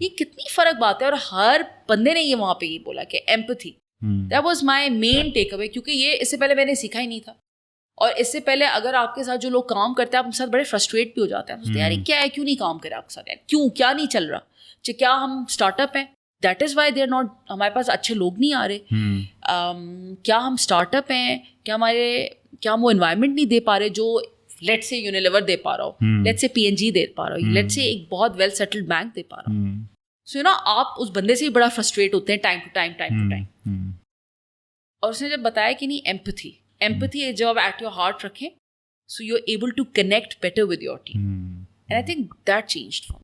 یہ کتنی فرق بات ہے. اور ہر بندے نے یہ وہاں پہ یہ بولا کہ ایمپتھی, دیٹ واز مائی مین ٹیک اوے. کیونکہ یہ اس سے پہلے میں نے سیکھا ہی نہیں تھا. اور اس سے پہلے اگر آپ کے ساتھ جو لوگ کام کرتے ہیں, آپ ان کے ساتھ بڑے فرسٹریٹ بھی ہو جاتے ہیں. سوچتے ہیں یار کیا ہے, کیوں نہیں کام کرے آپ کے ساتھ, کیوں کیا نہیں چل رہا, کیا ہم اسٹارٹ اپ ہیں, that is why they are not, ہمارے پاس اچھے لوگ نہیں آ رہے. کیا ہم اسٹارٹ اپ ہیں, کیا ہم وہ انوائرمنٹ نہیں دے پا رہے جو لیٹ سے یونیلیور دے پا رہا ہو, لیٹ سے PNG دے پا رہا ہو, لیٹ سے ایک بہت ویل سیٹلڈ بینک دے پا رہا ہو. سو یو نو آپ اس بندے سے ہی بڑا فرسٹریٹ ہوتے ہیں ٹائم ٹو ٹائم. اور اس نے جب بتایا کہ نہیں ایمپتھی جب آپ ایٹ یور ہارٹ رکھیں, so you are able to connect better with your team, and I think that changed for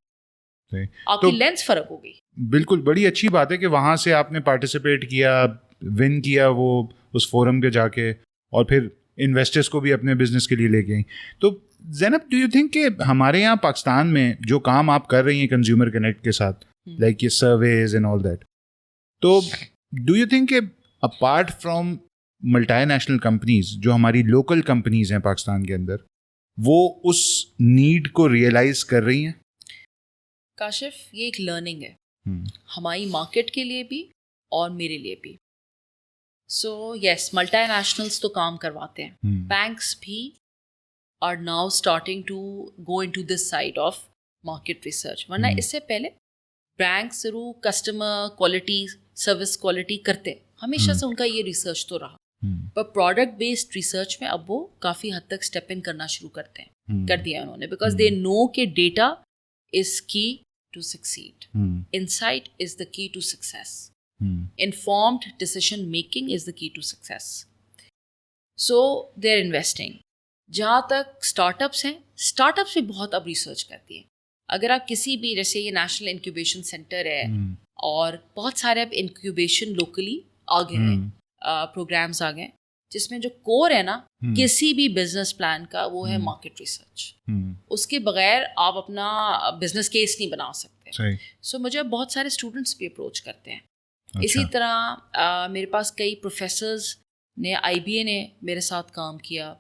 me. آپ کی لینس فرق ہو گئی. بالکل, بڑی اچھی بات ہے کہ وہاں سے آپ نے پارٹیسپیٹ کیا, ون کیا وہ اس فورم پہ جا کے, اور پھر انویسٹرس کو بھی اپنے بزنس کے لیے لے کے آئیں. تو زینب, ڈو یو تھنک کہ ہمارے یہاں پاکستان میں جو کام آپ کر رہی ہیں کنزیومر کنیکٹ کے ساتھ, لائک یہ سرویز اینڈ آل دیٹ, تو ڈو یو تھنک کہ apart from multi national companies جو ہماری لوکل کمپنیز ہیں پاکستان کے اندر, وہ اس نیڈ کو ریئلائز کر رہی ہیں؟ کاشف, یہ ایک لرننگ ہے ہماری مارکیٹ کے لیے بھی اور میرے لیے بھی. سو یس, ملٹی نیشنلس تو کام کرواتے ہیں, بینکس بھی are now starting to go into this side of market research. ورنہ اس سے پہلے بینک ضرور کسٹمر کوالٹی, سروس کوالٹی کرتے, ہمیشہ سے ان کا یہ ریسرچ تو رہا, پر پروڈکٹ بیسڈ ریسرچ میں اب وہ کافی حد تک اسٹیپ ان کرنا شروع کر دیا انہوں نے, بیکاز دے نو کہ data is key to succeed, insight is the key to success, informed decision making is the key to success. So they are investing. جہاں تک اسٹارٹ اپس ہیں, اسٹارٹ اپس بھی بہت اب ریسرچ کرتی ہیں. اگر آپ کسی بھی, جیسے یہ نیشنل انکیوبیشن سینٹر ہے, اور بہت سارے اب انکیوبیشن لوکلی آ گئے ہیں, پروگرامس آ گئے ہیں, جس میں جو کور ہے نا کسی بھی بزنس پلان کا, وہ ہے مارکیٹ ریسرچ. اس کے بغیر آپ اپنا بزنس کیس نہیں بنا سکتے. سو مجھے بہت سارے اسٹوڈنٹس بھی اپروچ کرتے ہیں. اسی طرح میرے پاس کئی پروفیسرز نے, IBA نے میرے ساتھ کام کیا,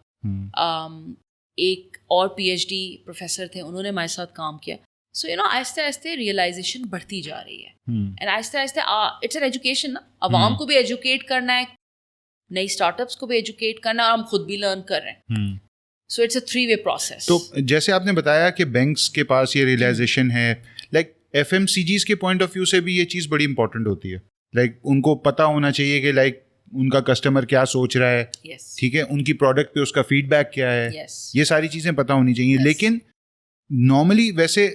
ایک اور PhD پروفیسر تھے, انہوں نے ہمارے ساتھ کام کیا. سو یو نو آہستہ آہستہ ریئلائزیشن بڑھتی جا رہی ہے, اینڈ آہستہ آہستہ اٹس این ایجوکیشن نا, عوام کو بھی ایجوکیٹ کرنا ہے, نئی اسٹارٹ اپس کو بھی ایجوکیٹ کرنا ہے, اور ہم خود بھی لرن کر رہے ہیں. So it's a 3-way process. تو جیسے آپ نے بتایا کہ بینکس کے پاس یہ ریئلائزیشن ہے, لائک FMCGs کے پوائنٹ آف ویو سے بھی یہ چیز بڑی امپورٹنٹ ہوتی ہے. لائک ان کو پتہ ہونا چاہیے کہ لائک ان کا کسٹمر کیا سوچ رہا ہے, ٹھیک ہے, ان کی پروڈکٹ پہ اس کا فیڈ بیک کیا ہے, یہ ساری چیزیں پتہ ہونی چاہیے. لیکن نارملی ویسے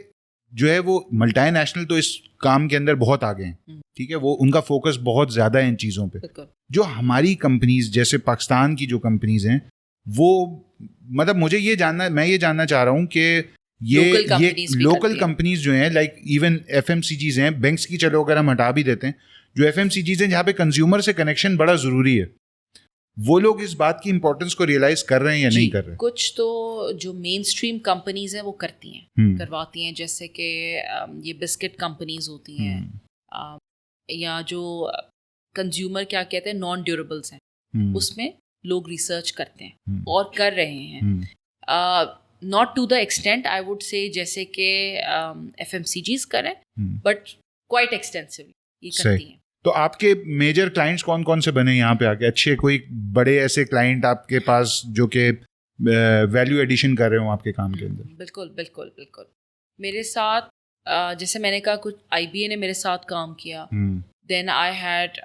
جو ہے وہ ملٹی نیشنل تو اس کام کے اندر بہت آگے ہیں, ٹھیک ہے, وہ ان کا فوکس بہت زیادہ ہے ان چیزوں پہ. جو ہماری کمپنیز, جیسے پاکستان کی جو کمپنیز ہیں, وہ مطلب مجھے میں یہ جاننا چاہ رہا ہوں کہ یہ لوکل کمپنیز جو ہیں, لائک ایون FMCGs ہیں, بینکس کی چلو اگر ہم ہٹا بھی دیتے ہیں, جو FMCGs ہیں جہاں پہ کنزیومر سے کنیکشن بڑا ضروری ہے, وہ لوگ اس بات کی امپورٹنس کو ریئلائز کر رہے ہیں یا نہیں کر رہے؟ کچھ تو جو مین اسٹریم کمپنیز ہیں وہ کرتی ہیں, کرواتی ہیں, جیسے کہ یہ بسکٹ کمپنیز ہوتی ہیں, یا جو کنزیومر کیا کہتے ہیں نان ڈیوریبلس ہیں, اس میں لوگ ریسرچ کرتے ہیں اور کر رہے ہیں. Not to the extent I would say جیسے کہ FMCGs کریں, بٹ کوائٹ ایکسٹینسولی یہ کرتی ہیں. تو آپ کے میجر کلائنٹس کون کون سے بنے یہاں پہ آ کے, اچھے کوئی بڑے ایسے کلائنٹ آپ کے پاس جو کہ ویلیو ایڈیشن کر رہے ہوں آپ کے کام کے اندر؟ بالکل بالکل بالکل. میرے ساتھ جیسے میں نے کہا کچھ IBA نے میرے ساتھ کام کیا, دین آئی ہیڈ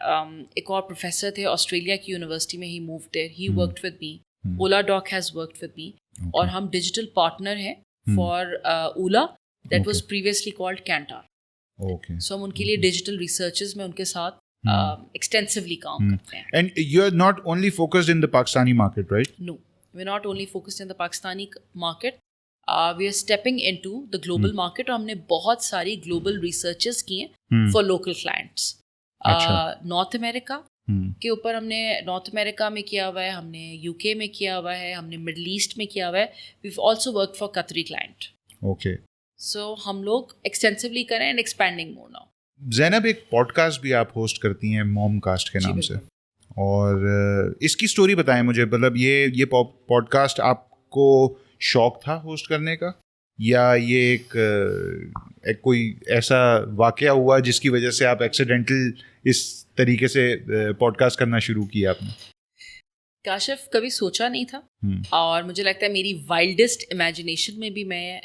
ایک اور پروفیسر تھے آسٹریلیا کی یونیورسٹی میں, he moved there, he worked with me, اولا ڈاک ہیز ورکڈ ود می, اور ہم ڈیجیٹل پارٹنر ہیں فار اولا, that was previously called Kantar. سو ہم ان کے لیے ڈیجیٹل ریسرچز میں ان کے ساتھ ایکسٹینسولی کام کرتے ہیں. And you are not only focused in the Pakistani market, right? No, we are not only focused in the Pakistani market, we are stepping into the global market, اور ہم نے بہت ساری گلوبل ریسرچز کی ہیں for local clients. North America کے اوپر ہم نے نارتھ امریکہ میں کیا ہوا ہے, ہم نے UK میں کیا ہوا ہے, ہم نے مڈل ایسٹ میں کیا ہوا ہے, وی آلسو ورک فار قطری کلائنٹ. اوکے. سو ہم لوگ ایکسٹینسولی کریں and expanding more now. Zainab, ایک پوڈ کاسٹ بھی آپ ہوسٹ کرتی ہیں موم کاسٹ کے نام سے, اور اس کی اسٹوری بتائیں مجھے. مطلب یہ پوڈ کاسٹ آپ کو شوق تھا ہوسٹ کرنے کا, یا یہ ایک کوئی ایسا واقعہ ہوا جس کی وجہ سے آپ ایکسیڈنٹل اس طریقے سے پوڈ کاسٹ کرنا شروع کیا آپ نے؟ کاشف, کبھی سوچا نہیں تھا, اور مجھے لگتا ہے میری وائلڈسٹ امیجنیشن میں بھی میں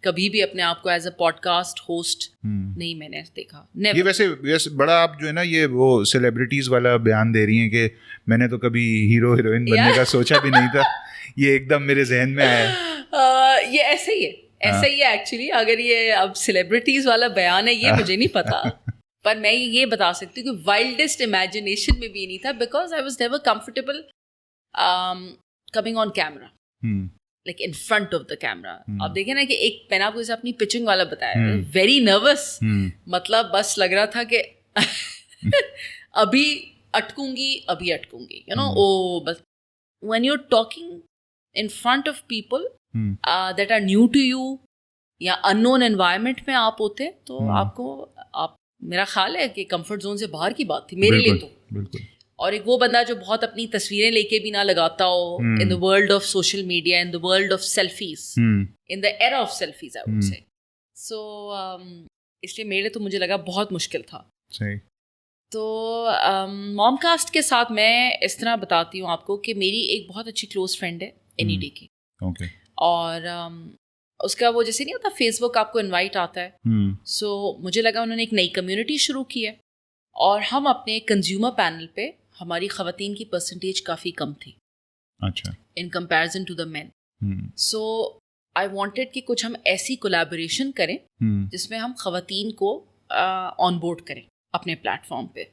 کبھی بھی اپنے آپ کو as a podcast host نہیں میں نے دیکھا. یہ ویسے بڑا آپ جو ہے نا یہ وہ سیلیبریٹیز والا بیان دے رہی ہیں کہ میں نے تو کبھی ہیرو ہیروئن بننے کا سوچا بھی نہیں تھا, یہ ایک دم میرے ذہن میں آیا. یہ ایسے ہی ہے, ایسا ہی ہے ایکچولی. اگر یہ اب سیلیبریٹیز والا بیان ہے یہ مجھے نہیں پتا, پر میں یہ بتا سکتی ہوں کہ وائلڈسٹ امیجنیشن میں بھی نہیں تھا, because I was never comfortable coming on camera, like in front of the camera. آپ دیکھیں نا کہ ایک میں نے آپ کو جیسے اپنی پچنگ والا بتایا, ویری نروس, مطلب بس لگ رہا تھا کہ ابھی اٹکوں گی, یو نو. او بس when you are talking in front of people that are new to you یا ان نون انوائرمنٹ میں آپ ہوتے, تو آپ میرا خیال ہے کہ کمفرٹ زون سے باہر کی بات تھی میرے لیے تو. بالکل. اور ایک وہ بندہ جو بہت اپنی تصویریں لے کے بھی نہ لگاتا ہو in the world of social media, in the world of selfies, in the era of selfies I would say. So اس لیے میرے لیے تو مجھے لگا بہت مشکل تھا. تو موم کاسٹ کے ساتھ میں اس طرح بتاتی ہوں آپ کو کہ میری ایک بہت اچھی کلوز فرینڈ ہے این ڈی کی, اور اس کا وہ جیسے نہیں ہوتا فیس بک آپ کو انوائٹ آتا ہے, سو مجھے لگا انہوں نے ایک نئی کمیونٹی شروع کی ہے, اور ہم اپنے کنزیومر پینل پہ ہماری خواتین کی پرسنٹیج کافی کم تھی in comparison to the men. So I wanted کہ کچھ ہم ایسی کولیبوریشن کریں جس میں ہم خواتین کو آن بورڈ کریں اپنے پلیٹ فارم پہ.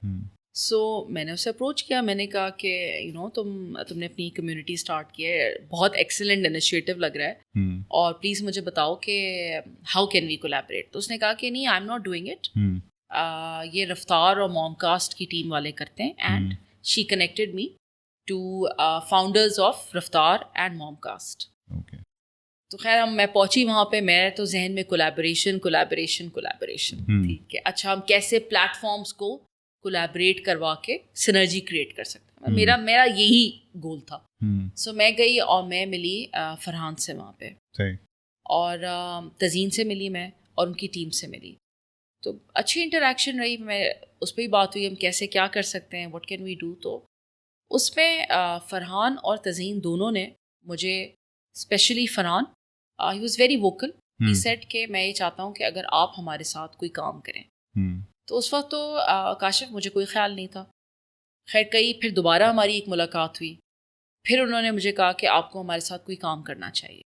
سو میں نے اسے اپروچ کیا, میں نے کہا کہ یو نو تم نے اپنی کمیونٹی اسٹارٹ کی ہے, بہت ایکسیلنٹ انیشیٹو لگ رہا ہے, اور پلیز مجھے بتاؤ کہ ہاؤ کین وی کولیبریٹ. تو اس نے کہا کہ نہیں, I am not doing it, یہ رفتار اور موم کاسٹ کی ٹیم والے کرتے ہیں. And she connected me to founders of Raftaar and Momcast. تو خیر میں پہنچی وہاں پہ, میں تو ذہن میں کولیبریشن ٹھیک ہے, اچھا ہم کیسے پلیٹ فارمس کو کولیبریٹ کروا کے سنرجی کریٹ کر سکتے ہیں, میرا یہی گول تھا. سو میں گئی اور میں ملی فرحان سے وہاں پہ, اور تزین سے ملی میں, اور ان کی ٹیم سے ملی. تو اچھی انٹریکشن رہی, میں اس پہ ہی بات ہوئی ہم کیسے کیا کر سکتے ہیں, واٹ کین وی ڈو. تو اس میں فرحان اور تزین دونوں نے مجھے, especially Farhan, he was very vocal, he said کہ میں یہ چاہتا ہوں کہ اگر آپ ہمارے ساتھ کوئی کام کریں. تو اس وقت تو کاشف مجھے کوئی خیال نہیں تھا. خیر پھر دوبارہ ہماری ایک ملاقات ہوئی, پھر انہوں نے مجھے کہا کہ آپ کو ہمارے ساتھ کوئی کام کرنا چاہیے,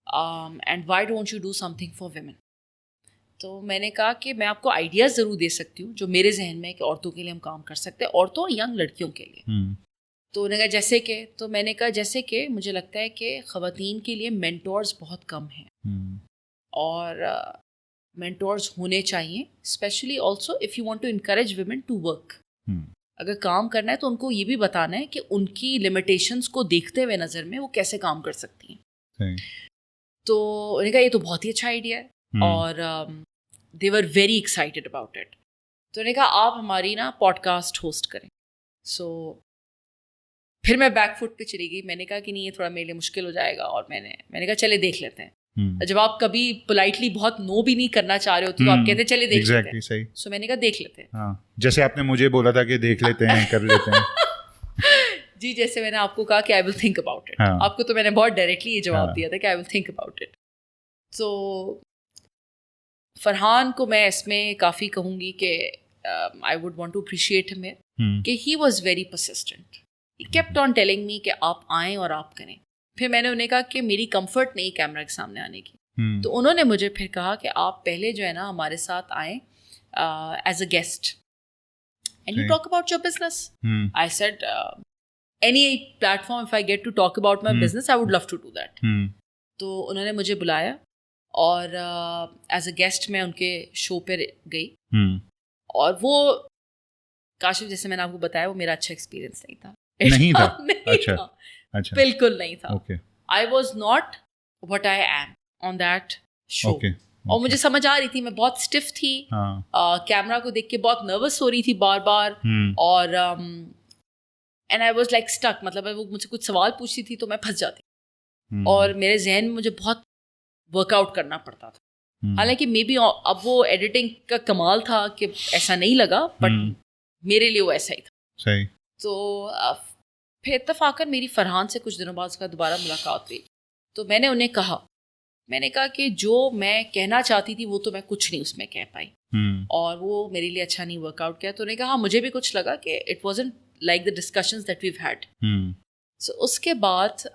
and Y don't you do some thing for women. تو میں نے کہا کہ میں آپ کو آئیڈیاز ضرور دے سکتی ہوں جو میرے ذہن میں ہے کہ عورتوں کے لیے ہم کام کر سکتے ہیں, عورتوں اور ینگ لڑکیوں کے لیے. تو انہوں نے کہا جیسے کہ, تو میں نے کہا جیسے کہ مجھے لگتا ہے کہ خواتین کے لیے مینٹورز بہت کم ہیں, اور مینٹورز ہونے چاہیے, especially also if you want to encourage women to work. اگر کام کرنا ہے تو ان کو یہ بھی بتانا ہے کہ ان کی لمیٹیشنس کو دیکھتے ہوئے نظر میں وہ کیسے کام کر سکتی ہیں. تو انہوں نے کہا یہ تو بہت ہی اچھا آئیڈیا ہے, اور they were very excited about it. تو انہوں نے کہا آپ ہماری نا پوڈ کاسٹ ہوسٹ کریں. سو پھر میں بیک فٹ پہ چلی گئی, میں نے کہا کہ نہیں یہ تھوڑا میرے لیے مشکل ہو جائے گا, اور میں نے کہا چلے دیکھ لیتے ہیں. جب آپ کبھی پولائٹلی بہت نو بھی نہیں کرنا چاہ رہے ہوتے تو آپ کہتے ہیں چلے دیکھ لیتے ہیں. سو میں نے کہا دیکھ لیتے ہیں, جیسے آپ نے مجھے بولا تھا کہ دیکھ لیتے ہیں, کر لیتے ہیں. جی جیسے میں نے آپ کو کہا کہ آئی ول تھنک اباؤٹ اٹ, آپ کو تو میں نے بہت ڈائریکٹلی یہ جواب دیا تھا کہ آئی ول تھنک اباؤٹ اٹ. تو فرحان کو میں اس میں کافی کہوں گی کہ I would want to appreciate ہم کہ he was very persistent. He kept on telling me کہ آپ آئیں اور آپ کریں. پھر میں نے انہیں کہا کہ میری کمفرٹ نہیں کیمرہ کے سامنے آنے کی. تو انہوں نے مجھے پھر کہا کہ آپ پہلے جو ہے نا ہمارے ساتھ آئیں as a guest and you talk about your business. I said any platform if I get to talk about my business I would love to do that. تو انہوں نے مجھے بلایا, اور ایز اے گیسٹ میں ان کے شو پہ گئی, اور وہ کاشف جیسے میں نے آپ کو بتایا وہ میرا اچھا ایکسپیرینس نہیں تھا. اچھا بالکل نہیں تھا. I was not what I am on that show. اور مجھے سمجھ آ رہی تھی میں بہت اسٹف تھی, کیمرا کو دیکھ کے بہت نروس ہو رہی تھی بار بار, اور and I was like stuck. مطلب وہ مجھ سے کچھ سوال پوچھتی تھی تو میں پھنس جاتی, اور میرے ذہن میں مجھے بہت ورک آؤٹ کرنا پڑتا تھا. حالانکہ مے بی اب وہ ایڈیٹنگ کا کمال تھا کہ ایسا نہیں لگا, بٹ میرے لیے وہ ایسا ہی تھا. تو پھر اتفاقاً میری فرحان سے کچھ دنوں بعد اس کا دوبارہ ملاقات ہوئی, تو میں نے انہیں کہا میں نے کہا کہ جو میں کہنا چاہتی تھی وہ تو میں کچھ نہیں اس میں کہہ پائی, اور وہ میرے لیے اچھا نہیں ورک آؤٹ کیا. تو نے کہا ہاں مجھے بھی کچھ لگا کہ it wasn't like the discussions that we've had. So اس کے بعد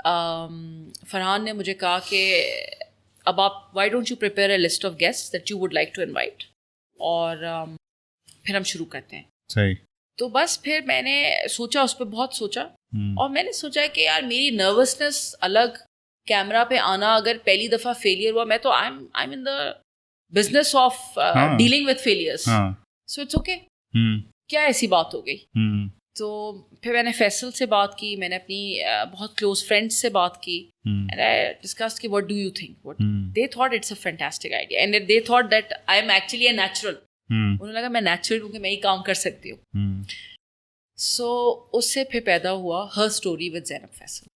فرحان نے مجھے کہا کہ اب آپ why don't you prepare a list of guest that you would like to invite, اور پھر ہم شروع کرتے ہیں. صحیح. تو بس پھر میں نے سوچا, اس پہ بہت سوچا, اور میں نے سوچا کہ یار میری نروسنس الگ, کیمرہ پہ آنا اگر پہلی دفعہ فیلئر ہوا, میں تو I am in the business of dealing with failures, so it's okay, کیا ایسی بات ہو گئی. تو پھر میں نے فیصل سے بات کی, میں نے اپنی بہت کلوز فرینڈس سے بات کی, اینڈ آئی ڈسکس کہ what do you think, what they thought it's a fantastic idea, and they thought that I am actually a natural. انہوں نے لگا میں نیچرل ہوں کہ میں ہی کام کر سکتی ہوں. سو اس سے پھر پیدا ہوا ہر story with Zainab Faisal.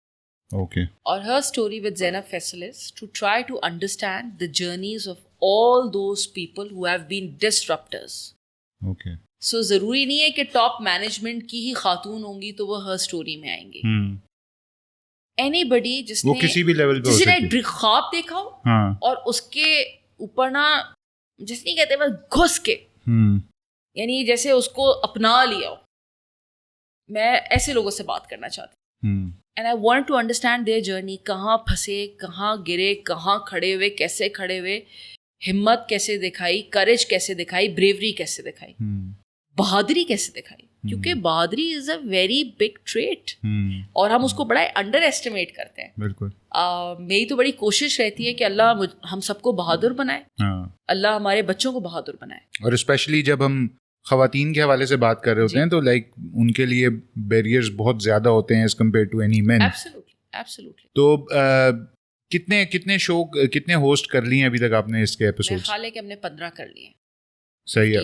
Okay. اور ہر story with Zainab Faisal is to try to understand the journeys of all those people who have been disruptors. Okay. So ضروری نہیں ہے کہ ٹاپ مینجمنٹ کی ہی خاتون ہوں گی تو وہ ہر اسٹوری میں آئیں گی. اینی بڈی جس نے کسی بھی لیول پہ جس نے خواب دیکھا ہو اور اس کے اوپر نا, جس نہیں کہتے بس گھس کے, یعنی جیسے اس کو اپنا لیا ہو, میں ایسے لوگوں سے بات کرنا چاہتی ہوں. And I want to understand their journey, کہاں پھنسے, کہاں گرے, کہاں کھڑے ہوئے, کیسے کھڑے ہوئے, ہمت کیسے دکھائی, کریج کیسے دکھائی, بریوری کیسے دکھائی, بہادری کیسے دکھائی, کیونکہ بہادری از اے ویری بگ ٹریٹ اور ہم اس کو بڑا انڈر ایسٹیمیٹ کرتے ہیں. بالکل. میری تو بڑی کوشش رہتی ہے کہ اللہ ہم سب کو بہادر بنائے, اللہ ہمارے بچوں کو بہادر بنائے. اور اسپیشلی جب ہم خواتین کے حوالے سے بات کر رہے ہوتے ہیں تو لائک ان کے لیے بیریئرز بہت زیادہ ہوتے ہیں as compare to any men. Absolutely. تو کتنے ہوسٹ کر لیے ہیں ابھی تک آپ نے اس کے ایپیسوڈ؟ میرا خیال ہے کہ ہم نے 15 کر لیے. صحیح ہے.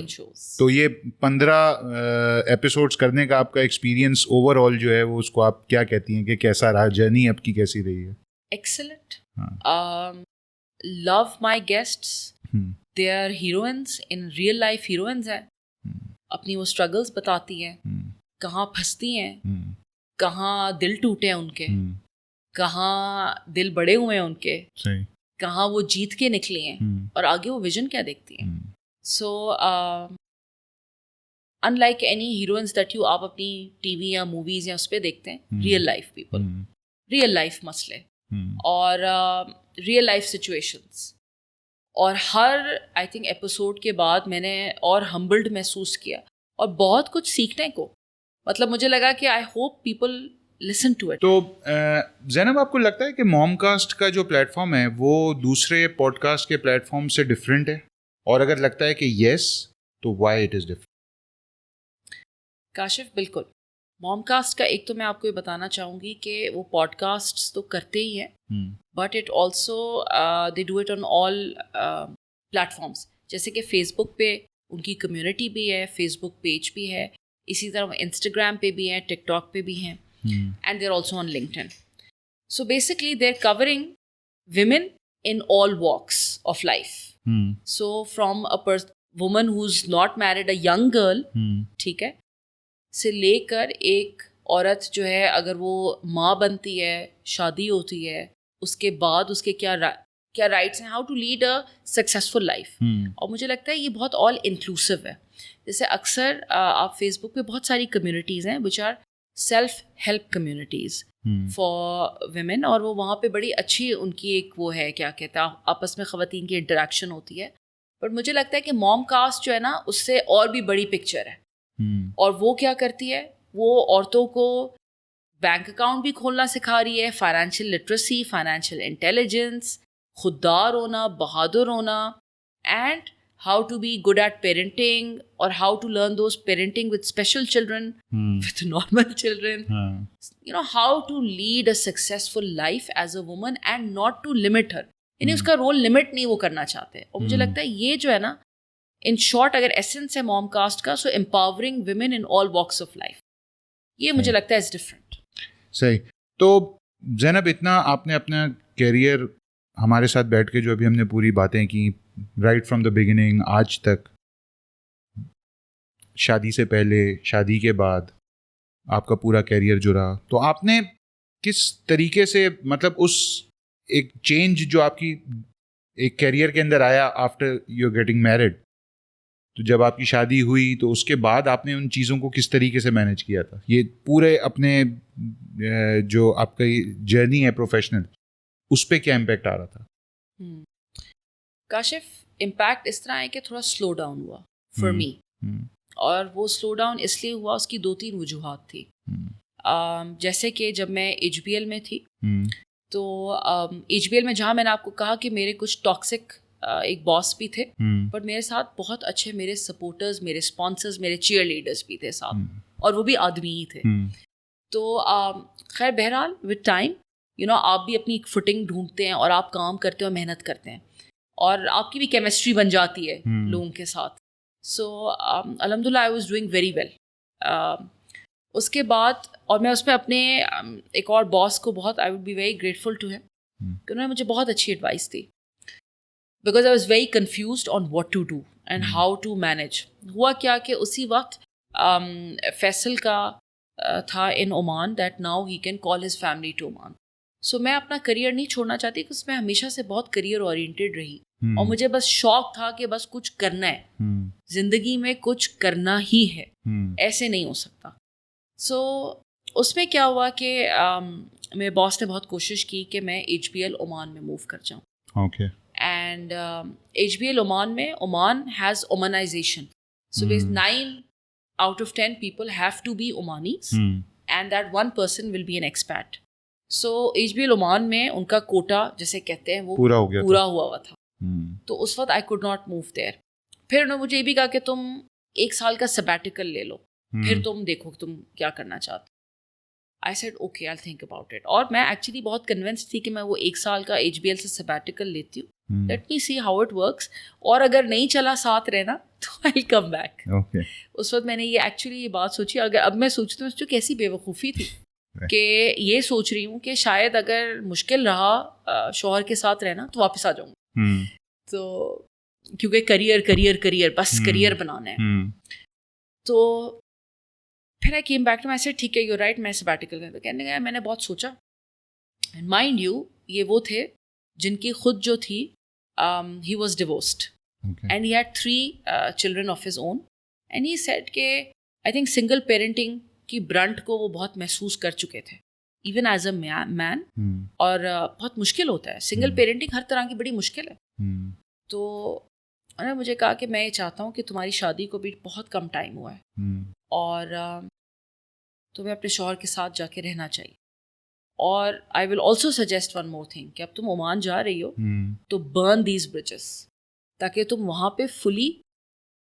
تو یہ 15 ایپیسوڈس کرنے کا آپ کا ایکسپیرینس اوور آل جو ہے وہ اس کو آپ کیا کہتی ہیں کہ کیسا رہا, جرنی آپ کی کیسی رہی ہے؟ Excellent. Love my guests, they are heroines in real life, heroines ہیں, اپنی وہ اسٹرگلس بتاتی ہیں, کہاں پھنستی ہیں, کہاں دل ٹوٹے ہیں ان کے, کہاں دل بڑے ہوئے ہیں ان کے, کہاں وہ جیت کے نکلی ہیں, اور آگے وہ ویژن کیا دیکھتی ہیں. So in like any heroines that you آپ اپنی ٹی وی یا موویز یا اس پہ دیکھتے ہیں, real life people, real life مسئلے اور ریئل لائف سچویشنس. اور ہر آئی تھنک ایپیسوڈ کے بعد میں نے اور ہمبلڈ محسوس کیا اور بہت کچھ سیکھنے کو, مطلب مجھے لگا کہ I hope people listen to it. تو زینب آپ کو لگتا ہے کہ موم کاسٹ کا جو پلیٹ فارم ہے وہ دوسرے پوڈ کاسٹ کے پلیٹ فارم سے ڈفرینٹ ہے, اور اگر لگتا ہے کہ یس تو why it is different? Kashif بالکل. موم کاسٹ کا ایک تو میں آپ کو یہ بتانا چاہوں گی کہ وہ پوڈ کاسٹ تو کرتے ہی ہیں, but it also they do it on all پلیٹ فارمس. جیسے کہ فیس بک پہ ان کی کمیونٹی بھی ہے, فیس بک پیج بھی ہے, اسی طرح انسٹاگرام پہ بھی ہیں, ٹک ٹاک پہ بھی ہیں, and they are also on LinkedIn. So basically they are covering women in all walks of life. So from a woman who is not married, a young girl, ٹھیک ہے, سے لے کر ایک عورت جو ہے اگر وہ ماں بنتی ہے, شادی ہوتی ہے, اس کے بعد اس کے کیا رائٹس ہیں, how to lead a successful life. اور مجھے لگتا ہے یہ بہت آل انکلوسیو ہے. جیسے اکثر آپ فیس بک پہ بہت ساری کمیونٹیز ہیں which are self help communities for women, اور وہ وہاں پہ بڑی اچھی ان کی ایک وہ ہے, کیا کہتا ہے, آپس میں خواتین کی انٹریکشن ہوتی ہے. بٹ مجھے لگتا ہے کہ موم کاسٹ جو ہے نا اس سے اور بھی بڑی پکچر ہے. اور وہ کیا کرتی ہے, وہ عورتوں کو بینک اکاؤنٹ بھی کھولنا سکھا رہی ہے, فائنینشیل لٹریسی, فائنینشیل انٹیلیجنس, خوددار ہونا, بہادر ہونا, and how to be good at parenting, or how to learn those parenting with special children, with normal children, you know, how to lead a successful life as a woman and not to limit her. یعنی اس کا role limit نہیں وہ کرنا چاہتے. اور مجھے لگتا ہے یہ جو ہے نا, ان شارٹ اگر ایسنس ہے موم کاسٹ کا, so empowering women in all walks of life, یہ مجھے لگتا ہے از ڈفرینٹ. صحیح. تو زینب اتنا آپ نے اپنا کیریئر ہمارے ساتھ بیٹھ کے جو ابھی ہم نے پوری باتیں کی, رائٹ فرام دا بگننگ آج تک, شادی سے پہلے, شادی کے بعد آپ کا پورا کیریئر جو رہا, تو آپ نے کس طریقے سے, مطلب اس ایک چینج جو آپ کی ایک کیریئر کے اندر آیا آفٹر یو گیٹنگ میرڈ. تو جب آپ کی شادی ہوئی تو اس کے بعد آپ نے ان چیزوں کو کس طریقے سے مینیج کیا تھا؟ یہ پورے اپنے جو آپ کا جرنی ہے پروفیشنل, اس پہ کیا امپیکٹ آ رہا تھا؟ کاشف, امپیکٹ اس طرح ہے کہ تھوڑا سلو ڈاؤن ہوا فار می, اور وہ سلو ڈاؤن اس لیے ہوا, اس کی 2-3 وجوہات تھی. جیسے کہ جب میں ایچ بی ایل میں تھی تو ایچ بی ایل میں جہاں میں نے آپ کو کہا کہ میرے کچھ ٹاکسک ایک باس بھی تھے, بٹ میرے ساتھ بہت اچھے میرے سپورٹرز, میرے اسپانسرز, میرے چیئر لیڈرز بھی تھے ساتھ, اور وہ بھی آدمی ہی تھے. تو خیر بہرحال وتھ ٹائم آپ بھی اپنی ایک فٹنگ ڈھونڈتے ہیں اور آپ کام کرتے ہیں اور محنت کرتے ہیں, اور آپ کی بھی کیمسٹری بن جاتی ہے لوگوں کے ساتھ. سو الحمد للہ I was doing very well. اس کے بعد اور میں اس میں اپنے ایک اور باس کو بہت, I would be very grateful to him, کہ انہوں نے مجھے بہت اچھی ایڈوائس دی, because I was very confused on what to do and how to manage. ہوا کیا کہ اسی وقت فیصل کا تھا in Oman that now he can call his family to Oman. So میں اپنا کریئر نہیں چھوڑنا چاہتی, کہ اس میں ہمیشہ سے بہت کریئر اورینٹیڈ رہی, اور مجھے بس شوق تھا کہ بس کچھ کرنا ہے زندگی میں, کچھ کرنا ہی ہے, ایسے نہیں ہو سکتا. سو اس میں کیا ہوا کہ میرے باس نے بہت کوشش کی کہ میں ایچ بی ایل عمان میں موو کر جاؤں. Okay. And H be L Oman میں, Oman has Omanisation, so 9 out of 10 people have to be Omanis, and that one person will be an expat. So H be L Oman میں ان کا quota جیسے کہتے ہیں وہ پورا ہوا تھا. تو اس وقت I could not move there. پھر انہوں نے مجھے یہ بھی کہا کہ تم 1 سال کا sabbatical لے لو, پھر تم دیکھو کہ تم کیا کرنا چاہتے. I said okay, I'll think about it. اور میں ایکچولی بہت کنونس تھی کہ میں وہ 1 سال کا ایچ بی ایل سے sabbatical لیتی ہوں, let me see how it works, اور اگر نہیں چلا ساتھ رہنا تو I'll come back. اس وقت میں نے یہ ایکچولی یہ بات سوچی, اگر اب میں سوچتی ہوں کیسی بے وقوفی تھی کہ یہ سوچ رہی ہوں کہ شاید اگر مشکل رہا شوہر کے ساتھ رہنا تو واپس آ جاؤں گا, تو کیونکہ کریئر بس کریئر بنانا ہے. تو پھر I came back to میں ٹھیک ہے you're right, میں sabbatical کرتا. کہنے گیا میں نے بہت سوچا, اینڈ مائنڈ یو یہ وہ تھے جن کی خود جو تھی he was divorced and he had 3 children of his own, and he said کہ I think single parenting کی برنٹ کو وہ بہت محسوس کر چکے تھے ایون ایز اے مین, اور بہت مشکل ہوتا ہے سنگل پیرنٹنگ, ہر طرح کی بڑی مشکل ہے. تو انہوں نے مجھے کہا کہ میں یہ چاہتا ہوں کہ تمہاری شادی کو بھی بہت کم ٹائم ہوا ہے, اور تمہیں اپنے شوہر کے ساتھ جا کے رہنا چاہیے. اور I will also suggest one more thing کہ اب تم عمان جا رہی ہو تو برن دیز برجز, تاکہ تم وہاں پہ فلی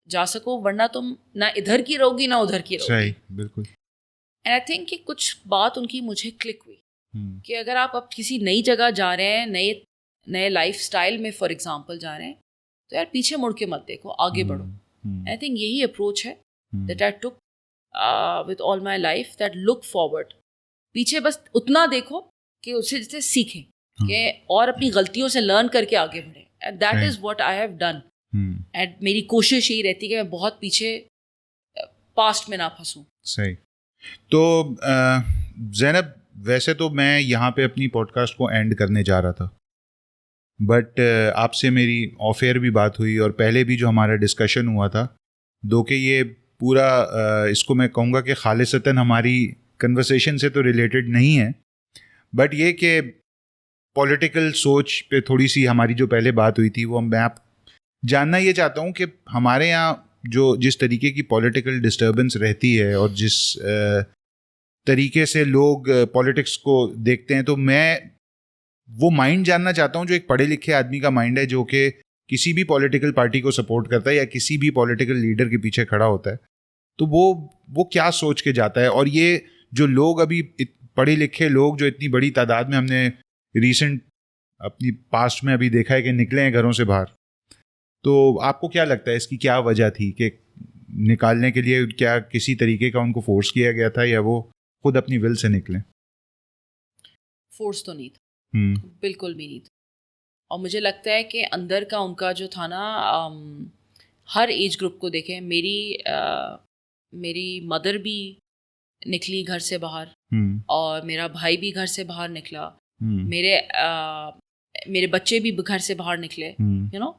جا سکو, ورنہ تم نہ ادھر کی رہو گی نہ ادھر کی رہو گی. بالکل. اینڈ آئی تھنک کہ کچھ بات ان کی مجھے کلک ہوئی کہ اگر آپ اب کسی نئی جگہ جا رہے ہیں, نئے لائف اسٹائل میں فار ایگزامپل جا رہے ہیں, تو یار پیچھے مڑ کے مت دیکھو, آگے بڑھو. آئی تھنک یہی اپروچ ہے that I took with all my life, that look forward. پیچھے بس اتنا دیکھو کہ اسے جیسے سیکھیں کہ اور اپنی غلطیوں سے لرن کر کے آگے بڑھیں. And that is what I have done. And میری کوشش یہی رہتی کہ میں بہت پیچھے پاسٹ میں نہ پھنسوں. صحیح. تو زینب, ویسے تو میں یہاں پہ اپنی پوڈ کاسٹ کو اینڈ کرنے جا رہا تھا, بٹ آپ سے میری آف ایئر بھی بات ہوئی, اور پہلے بھی جو ہمارا ڈسکشن ہوا تھا, دو کہ یہ پورا اس کو میں کہوں گا کہ خالصتاً ہماری کنورسیشن سے تو ریلیٹڈ نہیں ہے, بٹ یہ کہ پولیٹیکل سوچ پہ تھوڑی سی ہماری جو پہلے بات ہوئی تھی, وہ میں آپ جاننا یہ چاہتا ہوں کہ ہمارے یہاں جس طریقے کی پولیٹیکل ڈسٹربنس رہتی ہے اور جس طریقے سے لوگ پولیٹکس کو دیکھتے ہیں, تو میں وہ مائنڈ جاننا چاہتا ہوں جو ایک پڑھے لکھے آدمی کا مائنڈ ہے, جو کہ کسی بھی پولیٹیکل پارٹی کو سپورٹ کرتا ہے یا کسی بھی پولیٹیکل لیڈر کے پیچھے کھڑا ہوتا ہے, تو وہ کیا سوچ کے جاتا ہے. اور یہ جو لوگ ابھی پڑھے لکھے لوگ جو اتنی بڑی تعداد میں ہم نے ریسنٹ اپنی پاسٹ میں ابھی دیکھا ہے کہ نکلے ہیں گھروں سے باہر, تو آپ کو کیا لگتا ہے اس کی کیا وجہ تھی کہ نکالنے کے لیے کیا کسی طریقے کا ان کو فورس کیا گیا تھا, یا وہ خود اپنی ول سے نکلیں؟ فورس تو نہیں تھا, بالکل بھی نہیں تھا. اور مجھے لگتا ہے کہ اندر کا ان کا جو تھا نا, ہر ایج گروپ کو دیکھیں, میری مدر بھی نکلی گھر سے باہر, اور میرا بھائی بھی گھر سے باہر نکلا, میرے میرے بچے بھی گھر سے باہر نکلے یو نو,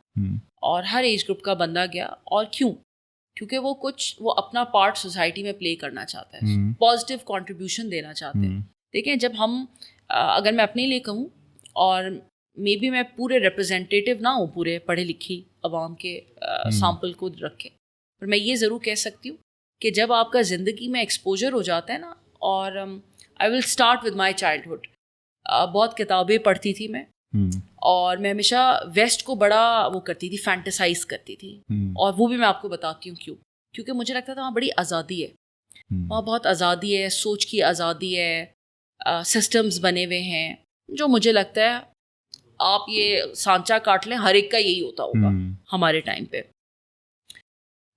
اور ہر ایج گروپ کا بندہ گیا. اور کیونکہ وہ اپنا پارٹ سوسائٹی میں پلے کرنا چاہتا ہے, پازیٹیو کنٹریبیوشن دینا چاہتے ہیں. دیکھیں جب ہم اگر میں اپنے لیے کہوں, اور مے بی میں پورے ریپرزینٹیٹیو نہ ہوں پورے پڑھے لکھی عوام کے سیمپل کو رکھے, پر میں یہ ضرور کہہ سکتی ہوں کہ جب آپ کا زندگی میں ایکسپوجر ہو جاتا ہے نا, اور I will start with my childhood. بہت کتابیں پڑھتی تھی میں, اور میں ہمیشہ ویسٹ کو بڑا وہ کرتی تھی, فینٹیسائز کرتی تھی. اور وہ بھی میں آپ کو بتاتی ہوں کیونکہ مجھے لگتا تھا وہاں بڑی آزادی ہے, وہاں بہت آزادی ہے, سوچ کی آزادی ہے, سسٹمز بنے ہوئے ہیں, جو مجھے لگتا ہے آپ یہ سانچہ کاٹ لیں ہر ایک کا یہی ہوتا ہوگا ہمارے ٹائم پہ.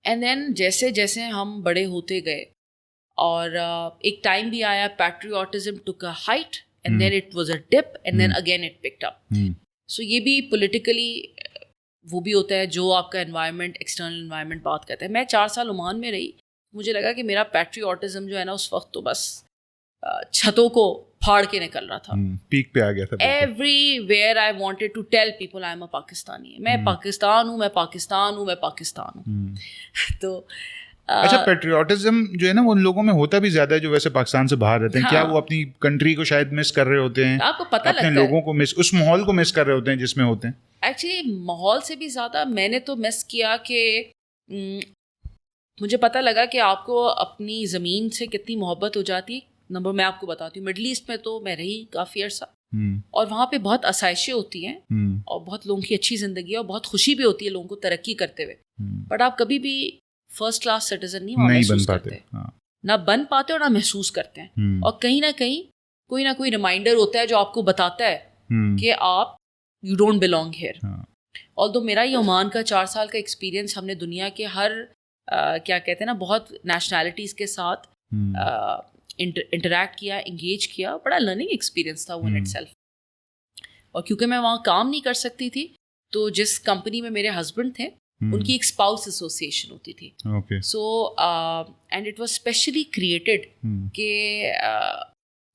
اینڈ دین جیسے جیسے ہم بڑے ہوتے گئے, اور ایک ٹائم بھی آیا patriotism took a height, and then it was a dip, and then again it picked up. So یہ بھی پولیٹیکلی وہ بھی ہوتا ہے جو آپ کا انوائرمنٹ, ایکسٹرنل انوائرمنٹ بات کرتا ہے. میں 4 سال عمان میں رہی, مجھے لگا کہ میرا پیٹریوٹزم جو ہے نا اس وقت تو بس چھتوں کو پھاڑ کے نکل رہا تھا, پیک پہ آ گیا تھا. Everywhere I wanted to tell people I am a Pakistani, میں پاکستان ہوں, میں پاکستان ہوں, میں پاکستان ہوں. تو اچھا, پیٹریوٹزم جو ہے نا وہ ان لوگوں میں ہوتا بھی زیادہ ہے جو ویسے پاکستان سے باہر رہتے ہیں. کیا وہ اپنی کنٹری کو شاید مس کر رہے ہوتے ہیں, آپ کو پتہ لگتا ہے, اپنے لوگوں کو مس, اس ماحول کو مس کر رہے ہوتے ہیں جس میں ہوتے ہیں. ایکچولی ماحول سے بھی زیادہ میں نے تو مس کیا کہ مجھے پتہ لگا کہ آپ کو اپنی زمین سے کتنی محبت ہو جاتی. نمبر میں آپ کو بتاتی ہوں, مڈل ایسٹ میں تو میں رہی کافی عرصہ, اور وہاں پہ بہت آسائشیں ہوتی ہیں, اور بہت لوگوں کی اچھی زندگی ہے, اور بہت خوشی بھی ہوتی ہے لوگوں کو ترقی کرتے ہوئے, بٹ آپ کبھی بھی فرسٹ کلاس سٹیزن نہیں محسوس کرتے, نہ بن پاتے اور نہ محسوس کرتے ہیں. اور کہیں نہ کہیں کوئی نہ کوئی ریمائنڈر ہوتا ہے جو آپ کو بتاتا ہے کہ آپ یو ڈونٹ بلانگ ہیئر. اور تو میرا یہ عمان کا 4 سال کا ایکسپیرینس, ہم نے دنیا کے ہر کیا کہتے ہیں نا بہت نیشنلٹیز کے ساتھ انٹریکٹ کیا, انگیج کیا, بڑا لرننگ ایکسپیرینس تھا وہ ان اٹ سیلف. اور کیونکہ میں وہاں کام نہیں کر سکتی تھی, تو جس کمپنی میں میرے ہسبینڈ تھے ان کی ایک اسپاؤس ایسوسیشن ہوتی تھی. So and it was especially created کہ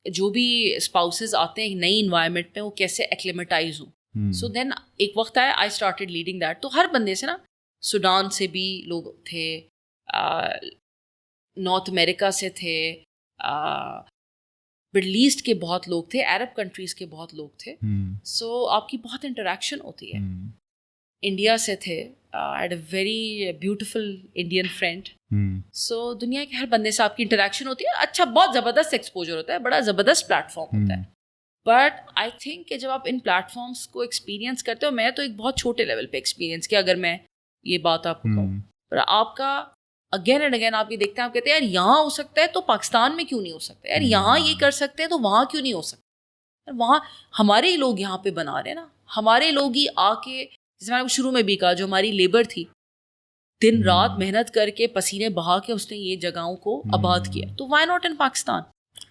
جو بھی اسپاؤسز آتے ہیں نئی انوائرمنٹ میں وہ کیسے ایکلیمیٹائز ہوں. سو دین ایک وقت آیا آئی اسٹارٹیڈ لیڈنگ دیٹ. تو ہر بندے سے نا, سوڈان سے بھی لوگ تھے, نارتھ امریکہ سے تھے, مڈل ایسٹ کے بہت لوگ تھے, عرب کنٹریز کے بہت لوگ تھے. سو آپ کی بہت انٹریکشن ہوتی ہے. انڈیا سے تھے, I had a very beautiful Indian friend. So دنیا کے ہر بندے سے آپ کی انٹریکشن ہوتی ہے. اچھا, بہت زبردست ایکسپوجر ہوتا ہے, بڑا زبردست پلیٹ فارم ہوتا ہے. بٹ آئی تھنک کہ جب آپ ان پلیٹ فارمس کو ایکسپیرینس کرتے ہو, میں تو ایک بہت چھوٹے لیول پہ ایکسپیرینس کیا اگر میں یہ بات آپ کو کہوں, پر آپ کا اگین اینڈ اگین آپ یہ دیکھتے ہیں, آپ کہتے ہیں یار یہاں ہو سکتا ہے تو پاکستان میں کیوں نہیں ہو سکتا, یار یہاں یہ کر سکتے ہیں تو وہاں کیوں نہیں ہو سکتا. وہاں ہمارے ہی لوگ یہاں پہ بنا رہے ہیں نا, ہمارے لوگ ہی آ کے, جیسے میں نے شروع میں بھی کہا, جو ہماری لیبر تھی دن رات محنت کر کے پسینے بہا کے اس نے یہ جگہوں کو آباد کیا, تو وائی ناٹ ان پاکستان.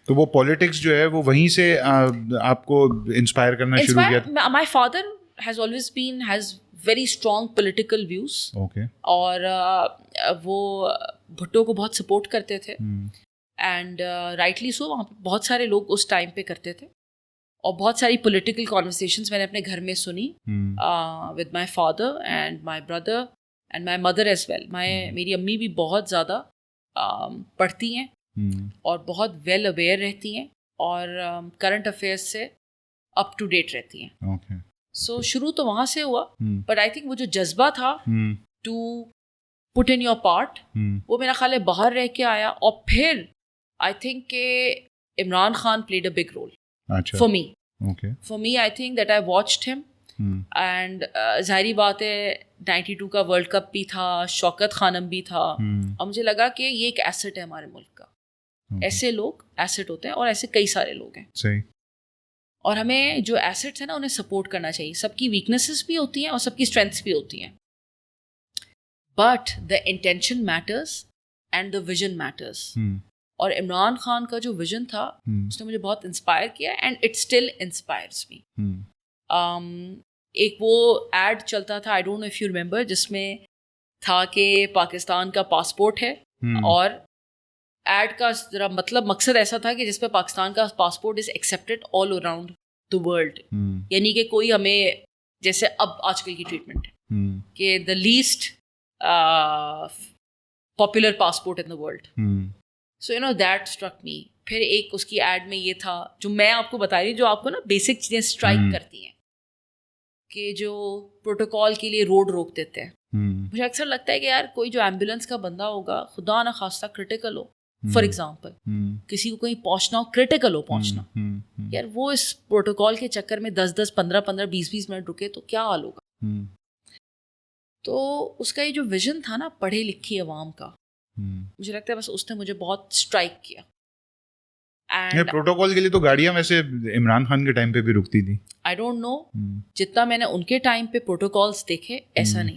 تو وہ پولیٹکس جو ہے وہ وہیں سے آپ کو انسپائر کرنا شروع کیا. My father has always been has very strong political views, اور وہ بھٹو کو بہت سپورٹ کرتے تھے, اینڈ رائٹلی سو. وہاں پہ بہت سارے لوگ اس ٹائم پہ کرتے تھے, اور بہت ساری پولیٹیکل کانورسیشنز میں نے اپنے گھر میں سنی with my father and my brother and my mother as well. میری امی بھی بہت زیادہ پڑھتی ہیں اور بہت ویل اویئر رہتی ہیں, اور کرنٹ افیئرس سے اپ ٹو ڈیٹ رہتی ہیں. سو شروع تو وہاں سے ہوا, بٹ آئی تھنک وہ جو جذبہ تھا to put in your part, وہ میرا خیال ہے باہر رہ کے آیا. اور پھر آئی تھنک کہ Imran Khan played a big role for me. For me, I think that I watched him, and ظاہری بات ہے 92 کا ورلڈ کپ بھی تھا, شوکت خانم بھی تھا, اور مجھے لگا کہ یہ ایک ایسٹ ہے ہمارے ملک کا. ایسے لوگ ایسٹ ہوتے ہیں, اور ایسے کئی سارے لوگ ہیں. صحیح. اور ہمیں جو ایسٹس ہیں نا انہیں سپورٹ کرنا چاہیے. سب کی ویکنیسز بھی ہوتی ہیں اور سب کی اسٹرینتھس بھی ہوتی ہیں, but the intention matters and the vision matters. اور عمران خان کا جو ویژن تھا اس نے مجھے بہت انسپائر کیا, and it still inspires me. ایک وہ ایڈ چلتا تھا, I don't know if you remember, جس میں تھا کہ پاکستان کا پاسپورٹ ہے, اور ایڈ کا ذرا مطلب مقصد ایسا تھا کہ جس پہ پاکستان کا passport is accepted all around the world. یعنی کہ کوئی ہمیں جیسے اب آج کل کی ٹریٹمنٹ ہے کہ the least popular passport in the world. So you know that struck me. پھر ایک اس کی ایڈ میں یہ تھا جو میں آپ کو بتا رہی ہوں، جو آپ کو نا بیسک چیزیں اسٹرائک کرتی ہیں کہ جو پروٹوکال کے لیے روڈ روک دیتے ہیں. مجھے اکثر لگتا ہے کہ یار کوئی جو ایمبولینس کا بندہ ہوگا، خدا نہ خواستہ کرٹیکل ہو، فار ایگزامپل کسی کو کہیں پہنچنا ہو، کرٹیکل ہو پہنچنا، یار وہ اس پروٹوکال کے چکر میں 10 15 20 منٹ رکے تو کیا حال ہوگا. تو اس کا یہ جو ویژن تھا نا پڑھے لکھی عوام کا، مجھے لگتا ہے بس اس نے مجھے بہت اسٹرائک کیا. پروٹوکال کے لیے تو گاڑیاں ویسے عمران خان کے ٹائم پہ بھی رکتی تھی. آئی ڈونٹ نو جتنا میں نے ان کے ٹائم پہ پروٹوکالس دیکھے ایسا نہیں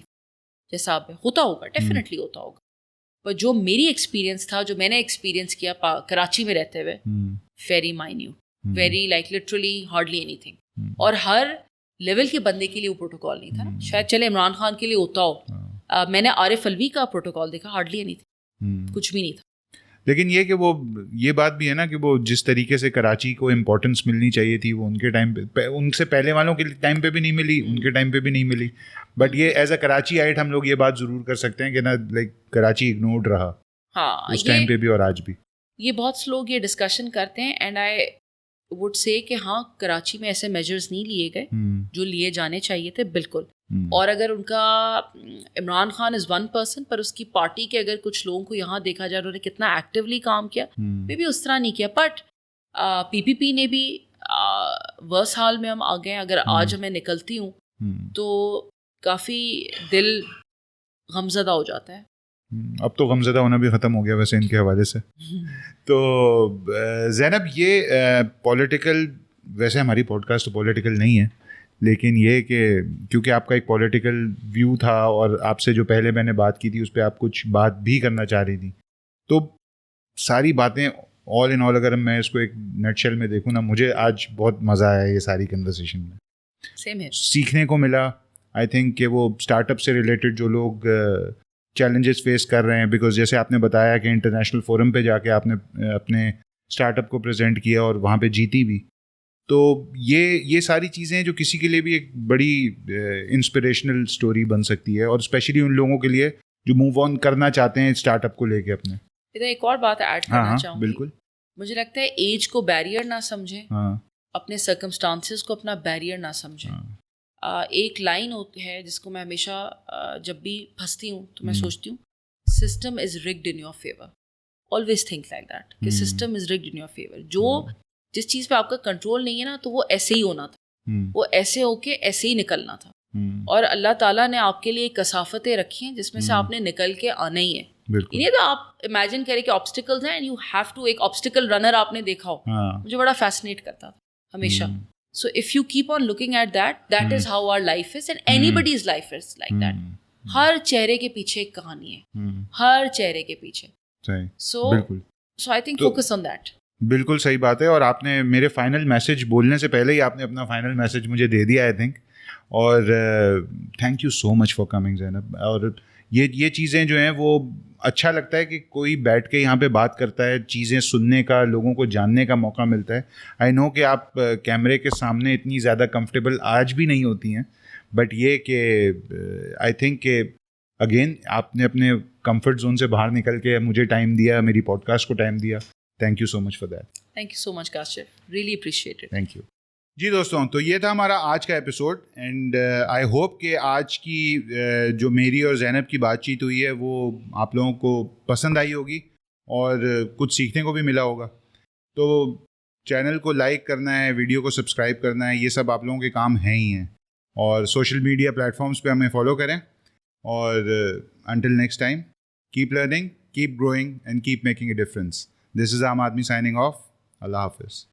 جیسا اب ہوتا ہوگا، ڈیفینیٹلی ہوتا ہوگا. پر جو میری ایکسپیرینس تھا، جو میں نے ایکسپیرینس کیا کراچی میں رہتے ہوئے، very minute, very like literally hardly any thing. اور ہر لیول کے بندے کے لیے وہ پروٹوکال نہیں تھا نا. شاید چلے عمران خان کے لیے ہوتا ہو، میں نے عارف الوی کا پروٹوکال دیکھا، ہارڈلی اینی تھنگ، کچھ بھی نہیں تھا. لیکن یہ کہ وہ یہ بات بھی ہے نا کہ وہ جس طریقے سے کراچی کو امپورٹنس ملنی چاہیے تھی وہ ان کے ٹائم پہ، ان سے پہلے والوں کے ٹائم پہ بھی نہیں ملی، ان کے ٹائم پہ بھی نہیں ملی. بٹ یہ ایز اے کراچی آئٹ ہم لوگ یہ بات ضرور کر سکتے ہیں کہ نا لائک کراچی اگنورڈ رہا اس ٹائم پہ بھی اور آج بھی. یہ بہت سے لوگ یہ ڈسکشن کرتے ہیں اینڈ آئی وڈ سے کہ ہاں کراچی میں ایسے میجرز نہیں لیے گئے جو لیے جانے چاہیے تھے بالکل. اور اگر ان کا Imran Khan is one person, پر اس کی پارٹی کے اگر کچھ لوگوں کو یہاں دیکھا جائے انہوں نے کتنا ایکٹیولی کام کیا، میں بھی اس طرح نہیں کیا. بٹ پی پی پی نے بھی ورس حال میں ہم آ گئے. اگر آج میں نکلتی ہوں تو کافی دل غمزدہ ہو جاتا ہے. اب تو غمزدہ ہونا بھی ختم ہو گیا ویسے ان کے حوالے سے. تو زینب یہ پولیٹیکل، ویسے ہماری پوڈ کاسٹ پولیٹیکل نہیں ہے، لیکن یہ کہ کیونکہ آپ کا ایک پولیٹیکل ویو تھا اور آپ سے جو پہلے میں نے بات کی تھی اس پہ آپ کچھ بات بھی کرنا چاہ رہی تھی، تو ساری باتیں آل ان آل اگر میں اس کو ایک نٹ شیل میں دیکھوں نا، مجھے آج بہت مزہ آیا یہ ساری کنورسیشن میں. سیم ہے، سیکھنے کو ملا. آئی تھنک کہ وہ اسٹارٹ اپ سے ریلیٹڈ جو لوگ چیلنجز فیس کر رہے ہیں، بیکاز جیسے آپ نے بتایا کہ انٹرنیشنل فورم پہ جا کے آپ نے اپنے اسٹارٹ اپ کو پریزنٹ کیا اور وہاں پہ جیتی بھی، تو یہ ساری چیزیں جو کسی کے لیے بھی ایک بڑی انسپریشنل اسٹوری بن سکتی ہے، اور اسپیشلی ان لوگوں کے لیے جو موو آن کرنا چاہتے ہیں اسٹارٹ اپ کو لے کے اپنے. ادھر ایک اور بات ایڈ کرنا چاہوں گی. بالکل. مجھے لگتا ہے ایج کو بیریئر نہ سمجھیں، اپنے سرکمسٹانسز کو اپنا بیریئر نہ سمجھیں. ایک لائن ہوتی ہے جس کو میں ہمیشہ جب بھی پھنستی ہوں تو میں سوچتی ہوں، system is rigged in your favour. Always think like that کہ system is rigged in your favour. جو جس چیز پہ آپ کا کنٹرول نہیں ہے نا، تو وہ ایسے ہی ہونا تھا، وہ ایسے ہو کے ایسے ہی نکلنا تھا. اور اللہ تعالیٰ نے آپ کے لیے کثافتیں رکھی ہیں جس میں سے آپ نے نکل کے آنا ہی ہے. یہ تو آپ امیجن کریں کہ آبسٹیکلز ہیں اینڈ یو ہیو ٹو، ایک آبسٹیکل رنر آپ نے دیکھا ہو، مجھے بڑا فیسنیٹ کرتا تھا ہمیشہ. So if you keep on looking at that, that is how our life is, and anybody's life is like that. ہر چہرے کے پیچھے ایک کہانی ہے، ہر چہرے کے پیچھے. So I think focus on that. بالکل صحیح بات ہے. اور آپ نے میرے فائنل میسج بولنے سے پہلے ہی آپ نے اپنا فائنل میسج مجھے دے دیا آئی تھنک. اور thank you so much for coming Zainab. اور یہ چیزیں جو ہیں وہ اچھا لگتا ہے کہ کوئی بیٹھ کے یہاں پہ بات کرتا ہے، چیزیں سننے کا، لوگوں کو جاننے کا موقع ملتا ہے. آئی نو کہ آپ کیمرے کے سامنے اتنی زیادہ کمفرٹیبل آج بھی نہیں ہوتی ہیں، بٹ یہ کہ آئی تھنک کہ اگین آپ نے اپنے کمفرٹ زون سے باہر نکل کے مجھے ٹائم دیا، میری پوڈ کاسٹ کو ٹائم دیا. Thank you so much for that. Thank you so much Kashif, really appreciate it. Thank you. جی دوستوں، تو یہ تھا ہمارا آج کا ایپیسوڈ، اینڈ آئی ہوپ کہ آج کی جو میری اور زینب کی بات چیت ہوئی ہے وہ آپ لوگوں کو پسند آئی ہوگی اور کچھ سیکھنے کو بھی ملا ہوگا. تو چینل کو لائک کرنا ہے، ویڈیو کو سبسکرائب کرنا ہے، یہ سب آپ لوگوں کے کام ہیں ہی ہیں. اور سوشل میڈیا پلیٹفارمس پہ ہمیں فالو کریں. اور until next time, keep learning, keep growing and keep making a difference. This is Aam Aadmi signing off. اللہ حافظ.